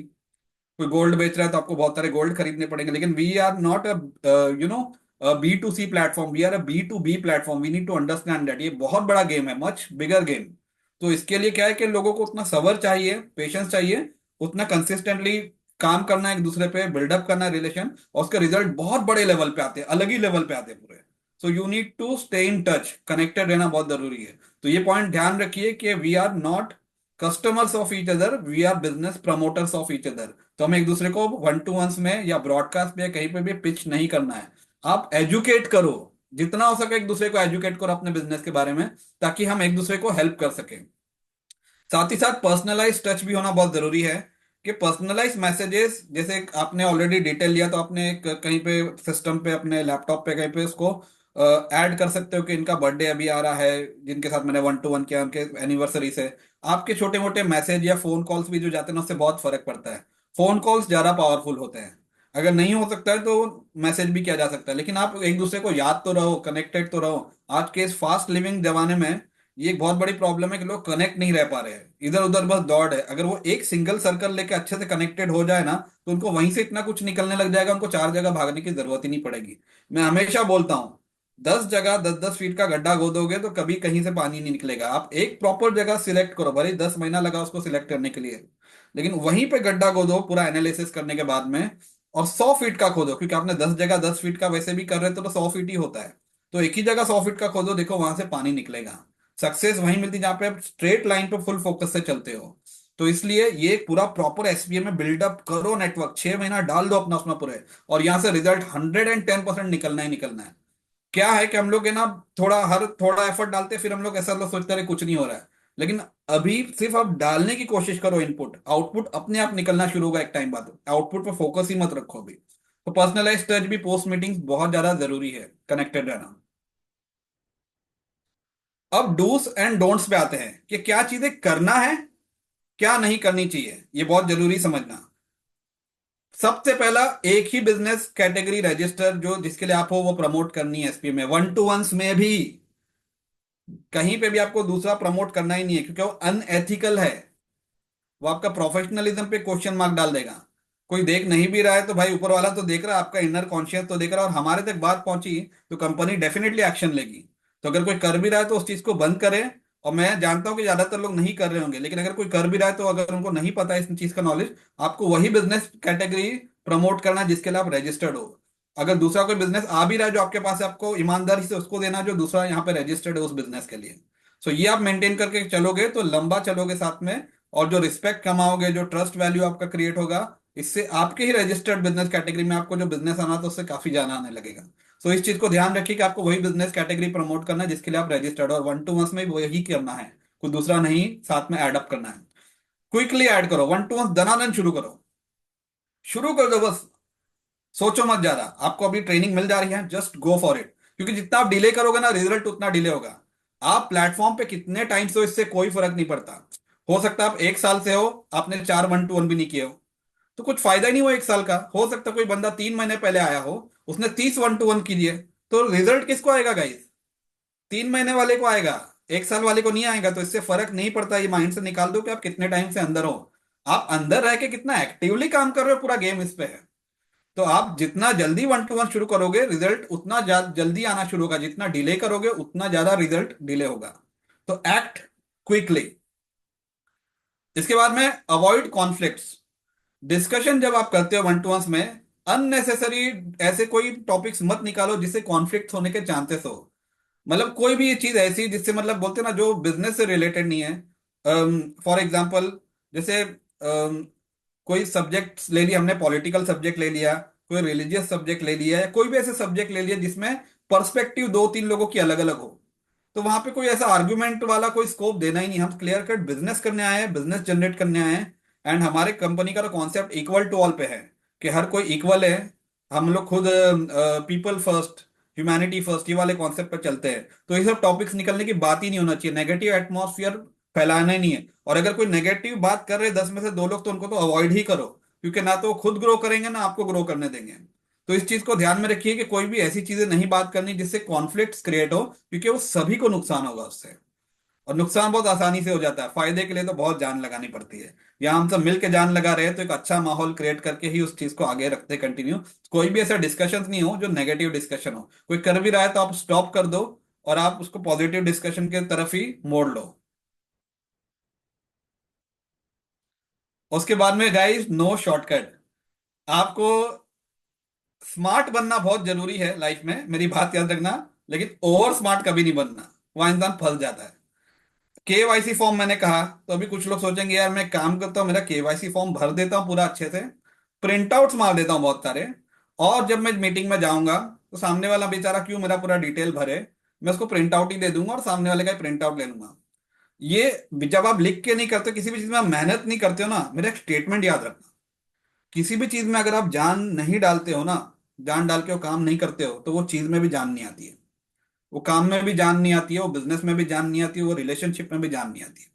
कोई गोल्ड बेच रहा है तो आपको बहुत सारे गोल्ड खरीदने पड़ेंगे। लेकिन we are not you know B2C platform, we are B2B platform. We need to understand that ये बहुत बड़ा गेम है, मच बिगर गेम। तो इसके लिए क्या है कि लोगों को उतना सब्र चाहिए, पेशेंस चाहिए, उतना कंसिस्टेंटली काम करना है, एक दूसरे पे बिल्डअप करना है रिलेशन, और उसके रिजल्ट बहुत बड़े लेवल पे आते हैं, अलग ही लेवल पे आते हैं पूरे। So you need to stay in touch, connected रहना बहुत जरूरी है। तो ये पॉइंट ध्यान रखिए कि we are not customers of each other, we are business promoters of each other. तो हमें एक दूसरे को वन टू वंस में या ब्रॉडकास्ट में या कहीं पे भी पिच नहीं करना है। आप एजुकेट करो, जितना हो सके एक दूसरे को एजुकेट करो अपने बिजनेस के बारे में, ताकि हम एक दूसरे को हेल्प कर सकें। साथ ही साथ पर्सनलाइज टच भी होना बहुत जरूरी है। कि पर्सनलाइज मैसेजेस, जैसे आपने ऑलरेडी डिटेल लिया तो आपने कहीं पे सिस्टम पे, अपने लैपटॉप पे कहीं पे उसको ऐड कर सकते हो कि इनका बर्थडे अभी आ रहा है, जिनके साथ मैंने वन टू वन किया उनके एनिवर्सरी से। आपके छोटे मोटे मैसेज या फोन कॉल्स भी जो जाते हैं ना, उससे बहुत फर्क पड़ता है। फोन कॉल्स ज्यादा पावरफुल होते हैं। अगर नहीं हो सकता है तो मैसेज भी किया जा सकता है, लेकिन आप एक दूसरे को याद तो रहो, कनेक्टेड तो रहो। आज के इस फास्ट लिविंग जमाने में ये एक बहुत बड़ी प्रॉब्लम है कि लोग कनेक्ट नहीं रह पा रहे हैं, इधर उधर बस दौड़ है। अगर वो एक सिंगल सर्कल लेके अच्छे से कनेक्टेड हो जाए ना, तो उनको वहीं से इतना कुछ निकलने लग जाएगा, उनको 4 जगह भागने की जरूरत ही नहीं पड़ेगी। मैं हमेशा बोलता हूँ, 10 जगह 10-10 फीट का गड्ढा खोदोगे तो कभी कहीं से पानी नहीं निकलेगा। आप एक प्रॉपर जगह सिलेक्ट करो, भले ही 10 महीना लगा उसको सिलेक्ट करने के लिए, लेकिन वहीं पे गड्ढा खोदो पूरा एनालिसिस करने के बाद में। और 100 फीट का खोदो, क्योंकि आपने 10 जगह 10 फीट का वैसे भी कर रहे तो 100 फीट ही होता है। तो एक ही जगह 100 फीट का खोदो, देखो वहां से पानी निकलेगा। सक्सेस वहीं मिलती है जहां पे आप स्ट्रेट लाइन पे फुल फोकस से चलते हो। तो इसलिए ये एक पूरा प्रॉपर SPA में बिल्डअप करो नेटवर्क, 6 महीना डाल दो अपना उसमें पूरे, और यहां से रिजल्ट 110% निकलना ही निकलना है। क्या है कि हम लोग है ना, थोड़ा एफर्ट डालते हैं, फिर हम लोग ऐसा लोग सोचते रहे कुछ नहीं हो रहा है। लेकिन अभी सिर्फ आप डालने की कोशिश करो इनपुट, आउटपुट अपने आप निकलना शुरू होगा एक टाइम बाद। आउटपुट पे फोकस ही मत रखो अभी। तो पर्सनलाइज टच भी पोस्ट मीटिंग बहुत ज्यादा जरूरी है, कनेक्टेड रहना। अब डूस एंड डोंट्स पे आते हैं कि क्या चीजें करना है, क्या नहीं करनी चाहिए, ये बहुत जरूरी समझना। सबसे पहला, एक ही बिजनेस कैटेगरी रजिस्टर जो जिसके लिए आप हो वो प्रमोट करनी है SPA में, वन टू वंस में भी। कहीं पे भी आपको दूसरा प्रमोट करना ही नहीं है, क्योंकि वो अनएथिकल है। वो आपका प्रोफेशनलिज्म पे क्वेश्चन मार्क डाल देगा। कोई देख नहीं भी रहा है तो भाई ऊपर वाला तो देख रहा है, आपका इनर कॉन्शियस तो देख रहा है, और हमारे तक बात पहुंची तो कंपनी डेफिनेटली एक्शन लेगी। तो अगर कोई कर भी रहा है तो उस चीज को बंद करे। और मैं जानता हूं कि ज्यादातर लोग नहीं कर रहे होंगे, लेकिन अगर कोई कर भी रहा है तो अगर उनको नहीं पता है इस चीज का नॉलेज, आपको वही बिजनेस कैटेगरी प्रमोट करना है जिसके लिए आप रजिस्टर्ड हो। अगर दूसरा कोई बिजनेस आ भी रहा है जो आपके पास है, आपको ईमानदारी से उसको देना जो दूसरा यहाँ पे रजिस्टर्ड है उस बिजनेस के लिए। सो ये आप मेंटेन करके चलोगे तो लंबा चलोगे साथ में। और जो रिस्पेक्ट कमाओगे, जो ट्रस्ट वैल्यू आपका क्रिएट होगा, इससे आपके ही रजिस्टर्ड बिजनेस कैटेगरी में आपको जो बिजनेस आना था उससे काफी ज्यादा आने लगेगा। सो इस चीज को ध्यान रखिए कि आपको वही बिजनेस कैटेगरी प्रमोट करना है जिसके लिए आप रजिस्टर्ड हो, और वन टू वन में वही करना है, कुछ दूसरा नहीं साथ में एड अप करना है। क्विकली ऐड करो, वन टू वन दनादन शुरू करो। शुरू कर दो बस, सोचो मत ज्यादा। आपको अभी ट्रेनिंग मिल जा रही है, जस्ट गो फॉर इट। क्योंकि जितना आप डिले करोगे ना, रिजल्ट उतना डिले होगा। आप प्लेटफॉर्म पे कितने टाइम से हो इससे कोई फर्क नहीं पड़ता। हो सकता है आप 1 साल से हो, आपने 4 वन टू वन भी नहीं किए हो, तो कुछ फायदा ही नहीं हुआ 1 साल का। हो सकता है कोई बंदा 3 महीने पहले आया हो, उसने 30 वन टू वन कीजिए, तो रिजल्ट किसको आएगा गाइस? 3 महीने वाले को आएगा, 1 साल वाले को नहीं आएगा। तो इससे फर्क नहीं पड़ता, ये माइंड से निकाल दो कि आप कितने टाइम से अंदर हो। आप अंदर रह के कितना एक्टिवली काम कर रहे हो, पूरा गेम इस पे है। तो आप जितना जल्दी वन टू वन शुरू करोगे रिजल्ट उतना जल्दी आना शुरू होगा, जितना डिले करोगे उतना ज्यादा रिजल्ट डिले होगा। तो एक्ट क्विकली। इसके बाद में अवॉइड कॉन्फ्लिक्ट्स। डिस्कशन जब आप करते हो वन टू वंस में, अननेसेसरी ऐसे कोई टॉपिक्स मत निकालो जिससे कॉन्फ्लिक्ट होने के चांसेस हो। मतलब कोई भी चीज ऐसी जिससे मतलब बोलते हैं ना जो बिजनेस से रिलेटेड नहीं है। फॉर एग्जाम्पल, जैसे कोई सब्जेक्ट ले लिया हमने, पॉलिटिकल सब्जेक्ट ले लिया, कोई रिलीजियस सब्जेक्ट ले लिया, या कोई भी ऐसे सब्जेक्ट ले लिया जिसमें पर्सपेक्टिव दो तीन लोगों की अलग अलग हो, तो वहां पे कोई ऐसा आर्गुमेंट वाला कोई स्कोप देना ही नहीं। हम क्लियर कट बिजनेस करने आए हैं, बिजनेस जनरेट करने आए हैं। एंड हमारे कंपनी का तो कॉन्सेप्ट इक्वल टू ऑल पे है कि हर कोई इक्वल है। हम लोग खुद पीपल फर्स्ट, ह्यूमैनिटी फर्स्ट, ये वाले कॉन्सेप्ट पर चलते हैं। तो ये सब टॉपिक्स निकलने की बात ही नहीं होना चाहिए, नेगेटिव एटमॉस्फेयर फैलाना ही नहीं है। और अगर कोई नेगेटिव बात कर रहे हैं 10 में से दो लोग, तो उनको तो अवॉइड ही करो, क्योंकि ना तो वो खुद ग्रो करेंगे ना आपको ग्रो करने देंगे। तो इस चीज को ध्यान में रखिए कि कोई भी ऐसी चीजें नहीं बात करनी जिससे कॉन्फ्लिक्ट्स क्रिएट हो, क्योंकि वो सभी को नुकसान होगा उससे। और नुकसान बहुत आसानी से हो जाता है, फायदे के लिए तो बहुत जान लगानी पड़ती है। यहाँ हम सब मिलके जान लगा रहे हैं तो एक अच्छा माहौल क्रिएट करके ही उस चीज को आगे रखते कंटिन्यू। कोई भी ऐसा डिस्कशन नहीं हो जो नेगेटिव डिस्कशन हो। कोई कर भी रहा है तो आप स्टॉप कर दो और आप उसको पॉजिटिव डिस्कशन के तरफ ही मोड़ लो। उसके बाद में गाइस, नो शॉर्टकट। आपको स्मार्ट बनना बहुत जरूरी है लाइफ में, मेरी बात याद रखना। लेकिन ओवर स्मार्ट कभी नहीं बनना, वहां इंसान फंस जाता है। केवाईसी फॉर्म मैंने कहा, तो अभी कुछ लोग सोचेंगे यार मैं काम करता हूँ, मेरा केवाईसी फॉर्म भर देता हूँ पूरा अच्छे से, प्रिंट आउट्स मार देता हूँ बहुत सारे, और जब मैं मीटिंग में जाऊंगा तो सामने वाला बेचारा क्यों मेरा पूरा डिटेल भरे, मैं उसको प्रिंट आउट ही दे दूंगा और सामने वाले का प्रिंट आउट ले लूंगा। ये जब आप लिख के नहीं करते, किसी भी चीज में आप मेहनत नहीं करते हो ना, मेरा एक स्टेटमेंट याद रखना, किसी भी चीज में अगर आप जान नहीं डालते हो ना, जान डाल के वो काम नहीं करते हो, तो वो चीज में भी जान नहीं आती है। वो काम में भी जान नहीं आती है, वो बिजनेस में भी जान नहीं आती है, वो रिलेशनशिप में भी जान नहीं आती है।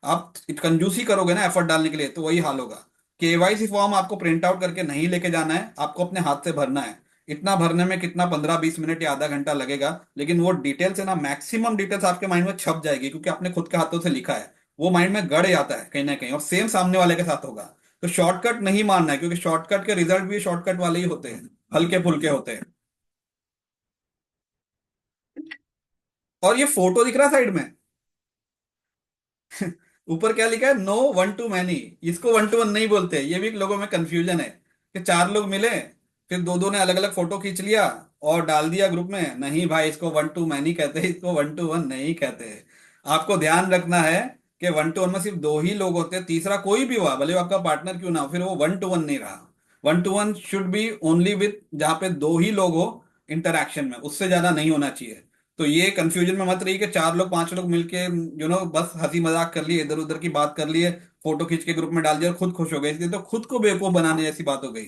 आप कंजूसी करोगे ना एफर्ट डालने के लिए, तो वही हाल होगा। केवाईसी फॉर्म आपको प्रिंट आउट करके नहीं लेके जाना है, आपको अपने हाथ से भरना है। इतना भरने में कितना 15-20 मिनट या आधा घंटा लगेगा, लेकिन वो डिटेल्स है ना, मैक्सिमम डिटेल्स आपके माइंड में छप जाएगी, क्योंकि आपने खुद के हाथों से लिखा है। वो माइंड में गड़ जाता है कहीं ना कहीं, और सेम सामने वाले के साथ होगा। तो शॉर्टकट नहीं मारना है, क्योंकि शॉर्टकट के रिजल्ट भी शॉर्टकट वाले ही होते हैं, हल्के फुल्के होते हैं। और ये फोटो दिख रहा है साइड में, ऊपर क्या लिखा है, नो वन टू मैनी। इसको वन टू वन नहीं बोलते, ये भी लोगों में कंफ्यूजन है कि चार लोग मिले, फिर दो दो ने अलग अलग फोटो खींच लिया और डाल दिया ग्रुप में। नहीं भाई, इसको वन टू मैनी कहते हैं, इसको वन टू वन नहीं कहते हैं। आपको ध्यान रखना है कि वन टू वन में सिर्फ दो ही लोग होते हैं, तीसरा कोई भी हुआ भले वो आपका पार्टनर क्यों ना हो, फिर वो वन टू वन नहीं रहा। One to one should be only with जहां पे दो ही लोग हो इंटरक्शन में, उससे ज्यादा नहीं होना चाहिए। तो ये कंफ्यूजन में मत रहिए कि चार लोग पांच लोग मिलके बस हंसी मजाक कर लिए, इधर उधर की बात कर लिए, फोटो खींच के ग्रुप में डाल दिया और खुद खुश हो गए, इसलिए तो खुद को बेवकूफ बनाने जैसी बात हो गई।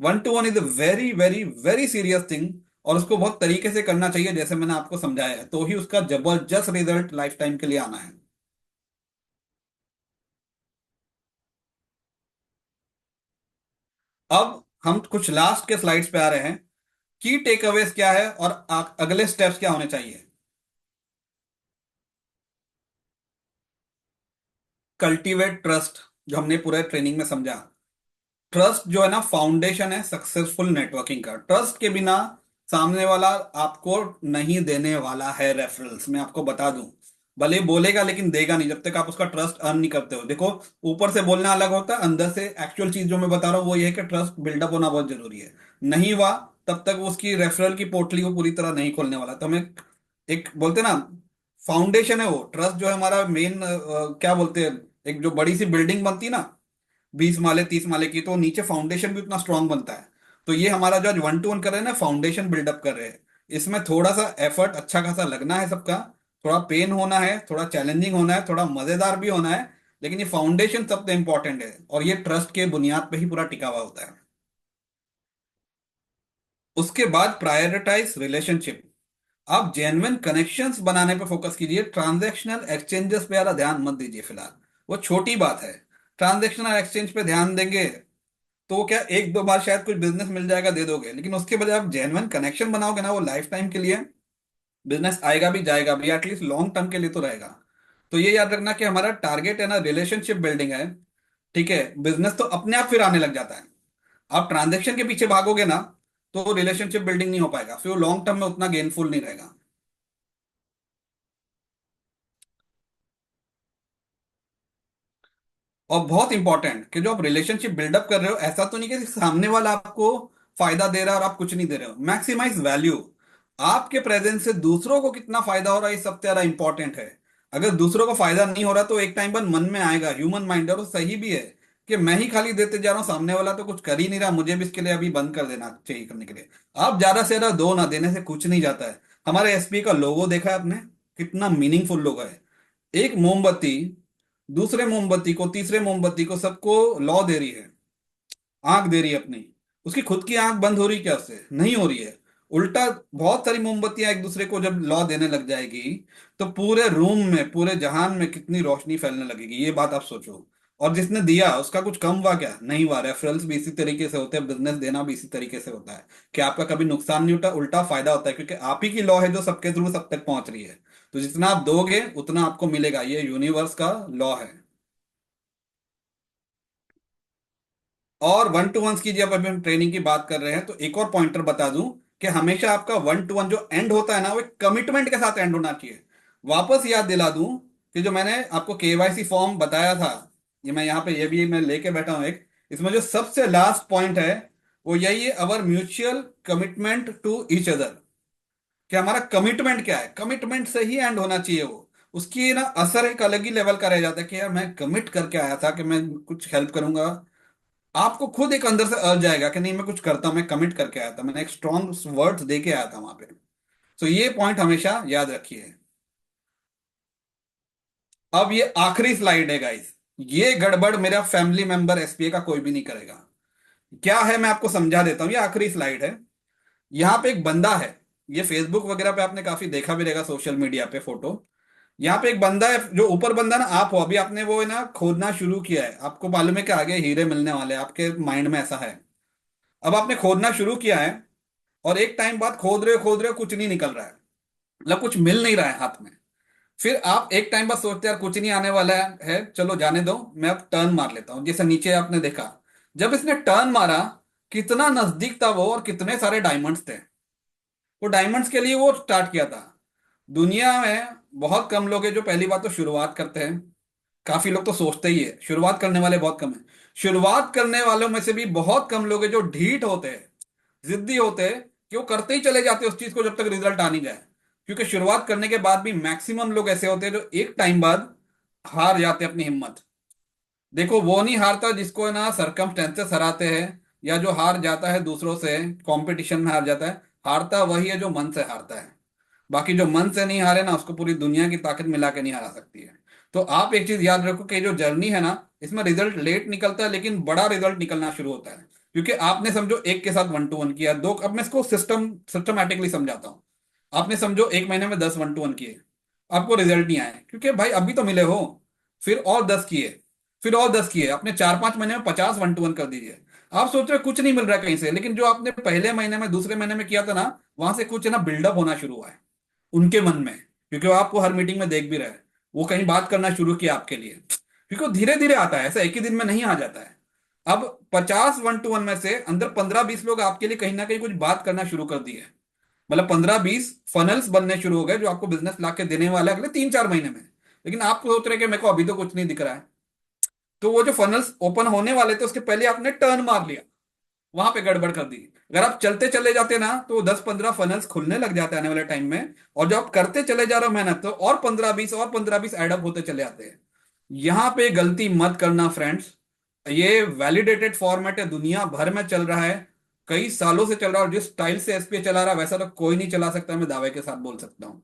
One to one is a very very very serious thing, और उसको बहुत तरीके से करना चाहिए जैसे मैंने आपको समझाया है, तो ही उसका जबरदस्त रिजल्ट लाइफ टाइम के लिए आना है। अब हम कुछ लास्ट के स्लाइड्स पे आ रहे हैं। की टेक अवेज क्या है और अगले स्टेप्स क्या होने चाहिए। कल्टीवेट ट्रस्ट, जो हमने पूरे ट्रेनिंग में समझा। ट्रस्ट जो है ना, फाउंडेशन है सक्सेसफुल नेटवर्किंग का। ट्रस्ट के बिना सामने वाला आपको नहीं देने वाला है रेफरल्स, मैं आपको बता दूं। भले ही बोलेगा लेकिन देगा नहीं, जब तक आप उसका ट्रस्ट अर्न नहीं करते हो। देखो, ऊपर से बोलना अलग होता है, अंदर से एक्चुअल चीज जो मैं बता रहा हूँ वो ये है कि ट्रस्ट बिल्डअप होना बहुत जरूरी है। नहीं हुआ तब तक वो उसकी रेफरल की पोटली को पूरी तरह नहीं खोलने वाला। तो हमें एक बोलते हैं ना, फाउंडेशन है वो ट्रस्ट, जो है हमारा मेन, क्या बोलते हैं, एक जो बड़ी सी बिल्डिंग बनती है ना 20 माले 30 माले की, तो नीचे फाउंडेशन भी उतना स्ट्रांग बनता है। तो ये हमारा जो आज वन टू वन कर रहे हैं ना, फाउंडेशन बिल्डअप कर रहे हैं। इसमें थोड़ा सा एफर्ट अच्छा खासा लगना है सबका, थोड़ा पेन होना है, थोड़ा चैलेंजिंग होना है, थोड़ा मजेदार भी होना है, लेकिन ये फाउंडेशन सबसे इंपॉर्टेंट है, और ये ट्रस्ट के बुनियाद पे ही पूरा टिका हुआ होता है। उसके बाद प्रायोरिटाइज रिलेशनशिप। आप जेन्युइन कनेक्शंस बनाने पे फोकस कीजिए, ट्रांजैक्शनल एक्सचेंजेस पे ज्यादा ध्यान मत दीजिए फिलहाल, वो छोटी बात है। ट्रांजैक्शनल एक्सचेंज पे ध्यान देंगे तो वो क्या, एक दो बार शायद कुछ बिजनेस मिल जाएगा दे दोगे, लेकिन उसके बजाय आप जेन्युइन कनेक्शन बनाओगे ना, वो लाइफ टाइम के लिए बिजनेस आएगा भी जाएगा भी, एटलीस्ट लॉन्ग टर्म के लिए तो रहेगा। तो ये याद रखना कि हमारा टारगेट है ना रिलेशनशिप बिल्डिंग है। ठीक है, बिजनेस तो अपने आप फिर आने लग जाता है। आप ट्रांजेक्शन के पीछे भागोगे ना, तो रिलेशनशिप बिल्डिंग नहीं हो पाएगा, फिर वो लॉन्ग टर्म में उतना गेनफुल नहीं रहेगा। और बहुत इंपॉर्टेंट कि जो आप रिलेशनशिप बिल्डअप कर रहे हो, ऐसा तो नहीं कि सामने वाला आपको फायदा दे रहा है और आप कुछ नहीं दे रहे हो। Maximise value. आपके प्रेजेंस से दूसरों को कितना फायदा हो रहा है, ये सबसे ज्यादा इंपॉर्टेंट है। अगर दूसरों को फायदा नहीं हो रहा तो एक टाइम पर मन में आएगा, ह्यूमन माइंड है, और सही भी है कि मैं ही खाली देते जा रहा हूं, सामने वाला तो कुछ कर ही नहीं रहा, मुझे भी इसके लिए अभी बंद कर देना चाहिए करने के लिए। आप ज्यादा से ज्यादा दो ना, देने से कुछ नहीं जाता है। हमारे एसपी का लोगो देखा है आपने? कितना मीनिंगफुल लोगो है। एक मोमबत्ती दूसरे मोमबत्ती को, तीसरे मोमबत्ती को, सबको लौ दे रही है, आंख दे रही है अपनी। उसकी खुद की आंख बंद हो रही क्या? उससे नहीं हो रही है। उल्टा, बहुत सारी मोमबत्तियां एक दूसरे को जब लौ देने लग जाएगी, तो पूरे रूम में, पूरे जहान में कितनी रोशनी फैलने लगेगी, ये बात आप सोचो। और जिसने दिया उसका कुछ कम हुआ क्या? नहीं हुआ। रेफरल्स भी इसी तरीके से होते हैं, बिजनेस देना भी इसी तरीके से होता है कि आपका कभी नुकसान नहीं होता, उल्टा फायदा होता है, क्योंकि आप ही की लॉ है जो सबके थ्रू सब तक पहुंच रही है। तो जितना आप दोगे उतना आपको मिलेगा, ये यूनिवर्स का लॉ है। और वन टू वन की जब अभी हम ट्रेनिंग की बात कर रहे हैं, तो एक और पॉइंटर बता दूं कि हमेशा आपका वन टू वन जो एंड होता है ना, वो एक कमिटमेंट के साथ एंड होना चाहिए। वापस याद दिला दूं कि जो मैंने आपको केवाईसी फॉर्म बताया था, ये मैं यहाँ पे, ये भी मैं लेके बैठा हूं एक, इसमें जो सबसे लास्ट पॉइंट है वो यही है, our mutual commitment to each other. कि हमारा कमिटमेंट क्या है, कमिटमेंट से ही एंड होना चाहिए वो। उसकी ना असर एक अलग ही लेवल का रह जाता है कि यार मैं कमिट करके आया था कि मैं कुछ हेल्प करूंगा। आपको खुद एक अंदर से अर्ज जाएगा कि नहीं, मैं कुछ करता हूं, मैं कमिट करके आया था, मैंने एक स्ट्रॉन्ग वर्ड्स दे के आया था वहां पे। तो ये पॉइंट हमेशा याद रखिए। अब ये आखिरी स्लाइड है गाइस। ये गड़बड़ मेरा फैमिली मेंबर एसपीए का कोई भी नहीं करेगा। क्या है, मैं आपको समझा देता हूं, ये आखिरी स्लाइड है। यहाँ पे एक बंदा है, ये फेसबुक वगैरह पे आपने काफी देखा भी रहेगा, सोशल मीडिया पे फोटो। यहाँ पे एक बंदा है, जो ऊपर बंदा ना आप हो, अभी आपने वो है ना खोदना शुरू किया है, आपको मालूम है कि आगे हीरे मिलने वाले हैं, आपके माइंड में ऐसा है। अब आपने खोदना शुरू किया है, और एक टाइम बाद खोद रहे हो, कुछ नहीं निकल रहा है, मतलब कुछ मिल नहीं रहा है हाथ में। फिर आप एक टाइम बाद सोचते हैं यार कुछ नहीं आने वाला है, चलो जाने दो, मैं अब टर्न मार लेता हूं। जैसे नीचे आपने देखा, जब इसने टर्न मारा, कितना नजदीक था वो, और कितने सारे डायमंड्स थे। वो डायमंड्स के लिए वो स्टार्ट किया था। दुनिया में बहुत कम लोग हैं जो पहली बात तो शुरुआत करते हैं। काफी लोग तो सोचते ही है, शुरुआत करने वाले बहुत कम है। शुरुआत करने वालों में से भी बहुत कम लोग हैं जो ढीठ होते हैं, जिद्दी होते हैं, कि वो करते ही चले जाते हैं उस चीज को जब तक रिजल्ट आ नहीं जाए। क्योंकि शुरुआत करने के बाद भी मैक्सिमम लोग ऐसे होते हैं जो एक टाइम बाद हार जाते हैं अपनी हिम्मत। देखो, वो नहीं हारता जिसको है ना सरकमस्टेंसेस हराते हैं, या जो हार जाता है दूसरों से, कंपटीशन में हार जाता है। हारता वही है जो मन से हारता है। बाकी जो मन से नहीं हारे ना, उसको पूरी दुनिया की ताकत मिला के नहीं हरा सकती है। तो आप एक चीज याद रखो कि जो जर्नी है ना, इसमें रिजल्ट लेट निकलता है, लेकिन बड़ा रिजल्ट निकलना शुरू होता है। क्योंकि आपने समझो एक के साथ वन टू वन किया, दो, अब मैं इसको सिस्टमैटिकली समझाता हूँ। आपने समझो एक महीने में 10 वन टू वन किए, आपको रिजल्ट नहीं आए, क्योंकि भाई अभी तो मिले हो। फिर और 10 किए, फिर और 10 किए, आपने 4-5 महीने में 50 वन टू वन कर दीजिए। आप सोच रहे हो कुछ नहीं मिल रहा है कहीं से, लेकिन जो आपने पहले महीने में, दूसरे महीने में किया था ना, वहां से कुछ है ना बिल्डअप होना शुरू हुआ है उनके मन में। क्योंकि वो आपको हर मीटिंग में देख भी रहे हैं, वो कहीं बात करना शुरू किया आपके लिए। क्योंकि वो धीरे धीरे आता है, ऐसा एक ही दिन में नहीं आ जाता है। अब 50 वन टू वन में से अंदर 15-20 लोग आपके लिए कहीं ना कहीं कुछ बात करना शुरू कर दिए। मतलब 15-20 फनल्स बनने शुरू हो गए, जो आपको बिजनेस ला के देने वाला है अगले 3-4 महीने में। लेकिन आप सोच रहे हैं कि मेरे को अभी तो कुछ नहीं दिख रहा है। तो वो जो फनल्स ओपन होने वाले थे, उसके पहले आपने टर्न मार लिया, वहां पे गड़बड़ कर दी। अगर आप चलते चले जाते ना, तो 10-15 फनल्स खुलने लग जाते हैं आने वाले टाइम में। और जब आप करते चले जा रहे हो मेहनत, तो और 15-20 और 15-20 एडअप होते चले आते हैं। यहां पे गलती मत करना फ्रेंड्स। ये वैलिडेटेड फॉर्मेट है, दुनिया भर में चल रहा है, कई सालों से चल रहा है, और जिस स्टाइल से एसपीए चला रहा है वैसा तो कोई नहीं चला सकता, मैं दावे के साथ बोल सकता हूं।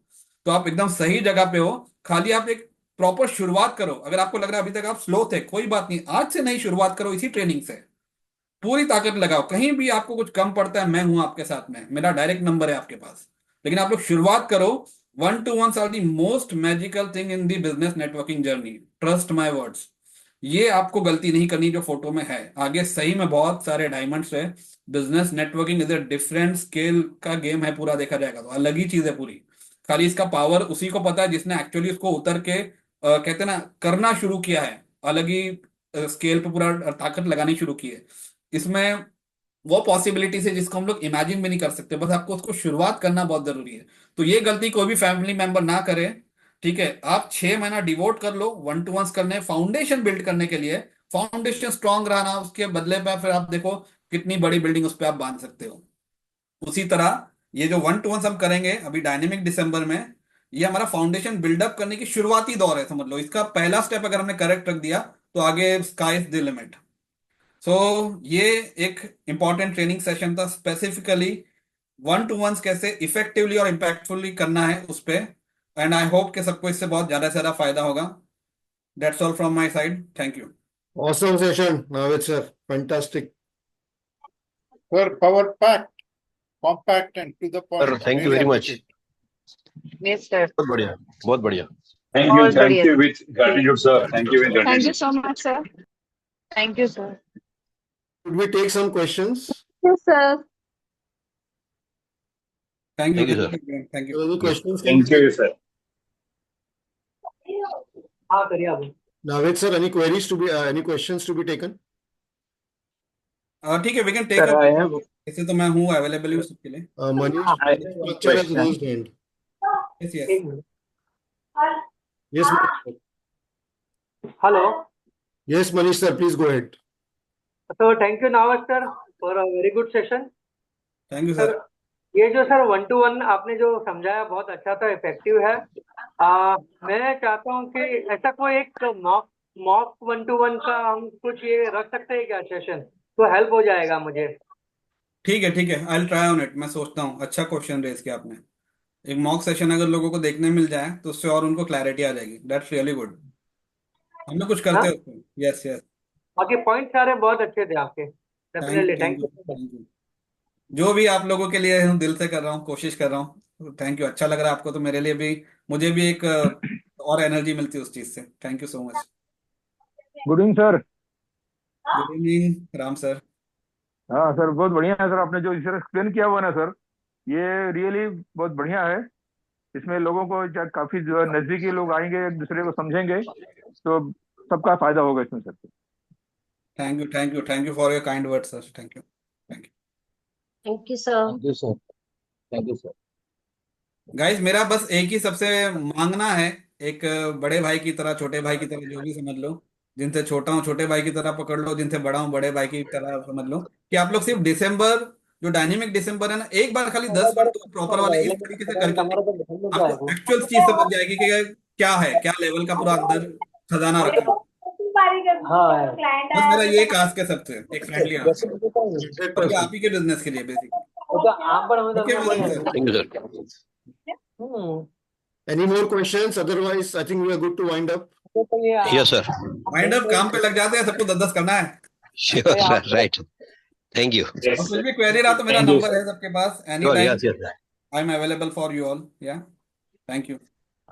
तो आप एकदम सही जगह पे हो। खाली आप एक प्रॉपर शुरुआत करो। अगर आपको लग रहा है अभी तक आप स्लो थे, कोई बात नहीं, आज से नई शुरुआत करो इसी ट्रेनिंग से। पूरी ताकत लगाओ, कहीं भी आपको कुछ कम पड़ता है, मैं हूं आपके साथ में, मेरा डायरेक्ट नंबर है आपके पास। लेकिन आप लोग शुरुआत करो। One to one are the most magical thing in the business networking journey, trust my words. ये आपको गलती नहीं करनी जो फोटो में है, आगे सही में बहुत सारे डायमंड्स है। Business networking is a different scale का गेम है, पूरा देखा जाएगा तो अलग ही चीज है पूरी। खाली इसका पावर उसी को पता है जिसने एक्चुअली उसको उतर के कहते हैं ना करना शुरू किया है, अलग ही स्केल पे पूरा ताकत लगानी शुरू की है इसमें। वो पॉसिबिलिटी से जिसको हम लोग इमेजिन भी नहीं कर सकते, बस आपको उसको शुरुआत करना बहुत जरूरी है। तो ये गलती कोई भी फैमिली मेंबर ना करे। ठीक है, आप 6 महीना डिवोट कर लो वन टू वंस करने, फाउंडेशन बिल्ड करने के लिए। फाउंडेशन स्ट्रांग रहना, उसके बदले पे फिर आप देखो कितनी बड़ी बिल्डिंग उस पर आप बांध सकते हो। उसी तरह ये जो वन टू वंस हम करेंगे अभी डायनेमिक दिसंबर में, ये हमारा फाउंडेशन बिल्डअप करने की शुरुआती दौर है, समझ लो। इसका पहला स्टेप अगर हमने करेक्ट रख दिया तो आगे स्काई इज द लिमिट। सो ये एक इंपॉर्टेंट ट्रेनिंग सेशन था, स्पेसिफिकली वन टू वंस कैसे इफेक्टिवली और इम्पैक्टफुली करना है उस पे। एंड आई होप कि सबको इससे बहुत ज्यादा से ज्यादा फायदा होगा। That's all from my side, thank you. Awesome session, Navid sir. Fantastic. Sir, power packed, compact and to the sir point. Thank you Really very much. appreciate. Yes, sir. बहुत बढ़िया, बहुत बढ़िया। बहुत Thank बढ़िया। you with gratitude, sir. Thank you with Thank you gratitude. so much, sir. Thank you, sir. Could we take some questions? Yes, sir. Thank you Thank you, sir. Thank you. Any questions? Thank you, sir. हाँ करिए आप। Navid sir, any queries to be, any questions to be taken? ठीक है, we can take Sir, I up. have ऐसे तो मैं हूँ अवेलेबल हूँ सबके लिए। Manish, I have Manish one Structure has question. raised hand. Yes yes. एक minute. Yes, Manish sir. Hello. Yes, Manish sir, please go ahead. So thank you Nawaz sir for a very good session. Thank you sir sir. ये जो सर 1-to-1 आपने जो समझाया बहुत अच्छा था, इफेक्टिव है। मैं चाहता हूँ कि ऐसा कोई एक मॉक मॉक 1-to-1 का हम कुछ ये रख सकते हैं क्या सेशन, तो हेल्प हो जाएगा मुझे। ठीक है, I will try on it. मैं सोचता हूँ, अच्छा क्वेश्चन रेज किया आपने। एक मॉक सेशन अगर लोगों को देखने मिल जाए तो उससे और उनको क्लैरिटी आ जाएगी। That's really good. हम लोग कुछ करते हाँ हैं उसको। Yes yes. बाकी पॉइंट सारे बहुत अच्छे थे आपके। Thank definitely thank thank you you. Thank you. जो भी आप लोगों के लिए हूँ दिल से कर रहा हूँ, कोशिश कर रहा हूँ। थैंक यू, अच्छा लग रहा है आपको तो मेरे लिए भी, मुझे भी एक और एनर्जी मिलती है उस चीज से। Thank you so much. Good evening sir. Good evening Ram sir. हाँ सर, बहुत बढ़िया है सर। आपने जो इस तरह एक्सप्लेन किया हुआ ना सर, ये रियली बहुत बढ़िया है। इसमें लोगों को काफी जो है नजदीकी लोग आएंगे, एक दूसरे को समझेंगे, तो सबका फायदा होगा इसमें sir. Thank you for your kind word sir. Thank you thank you. Thank you, sir. Thank you sir. Thank you sir. Guys मेरा बस एक ही सबसे मांगना है, एक बड़े भाई की तरह, छोटे भाई की तरह, जो भी समझ लो। जिनसे छोटा हूँ छोटे भाई की तरह पकड़ लो, जिनसे बड़ा हूँ बड़े भाई की तरह समझ लो, कि आप लोग सिर्फ दिसंबर, जो डायनेमिक दिसंबर है ना, एक बार खाली 10 मिनट प्रॉपर वाले इस तरीके से करके देखो। आपको एक्चुअल चीज समझ जाएगी कि क्या है, क्या लेवल का पूरा अंदर खजाना रखा है। हाँ बस मेरा ये एक आस्क है सबसे, एक फ्रेंडली आस्क है, और ये आप 100%. ही के बिजनेस के लिए बेसिकली। तो आप बड़ा ठीक है Madan sir. Thank you sir. Hmm Any more questions? Otherwise, I think we are good to wind up. तो ये यस सर। माइंड अप, काम पे लग जाते हैं, सबको 10-10 करना है। Sure sir, right. Thank you. और Yes, कुछ sir. भी क्वेरी रहा तो मेरा Thank you, नंबर sir. है सबके पास, any sure, time yes yes. I am available for you all. या थैंक यू।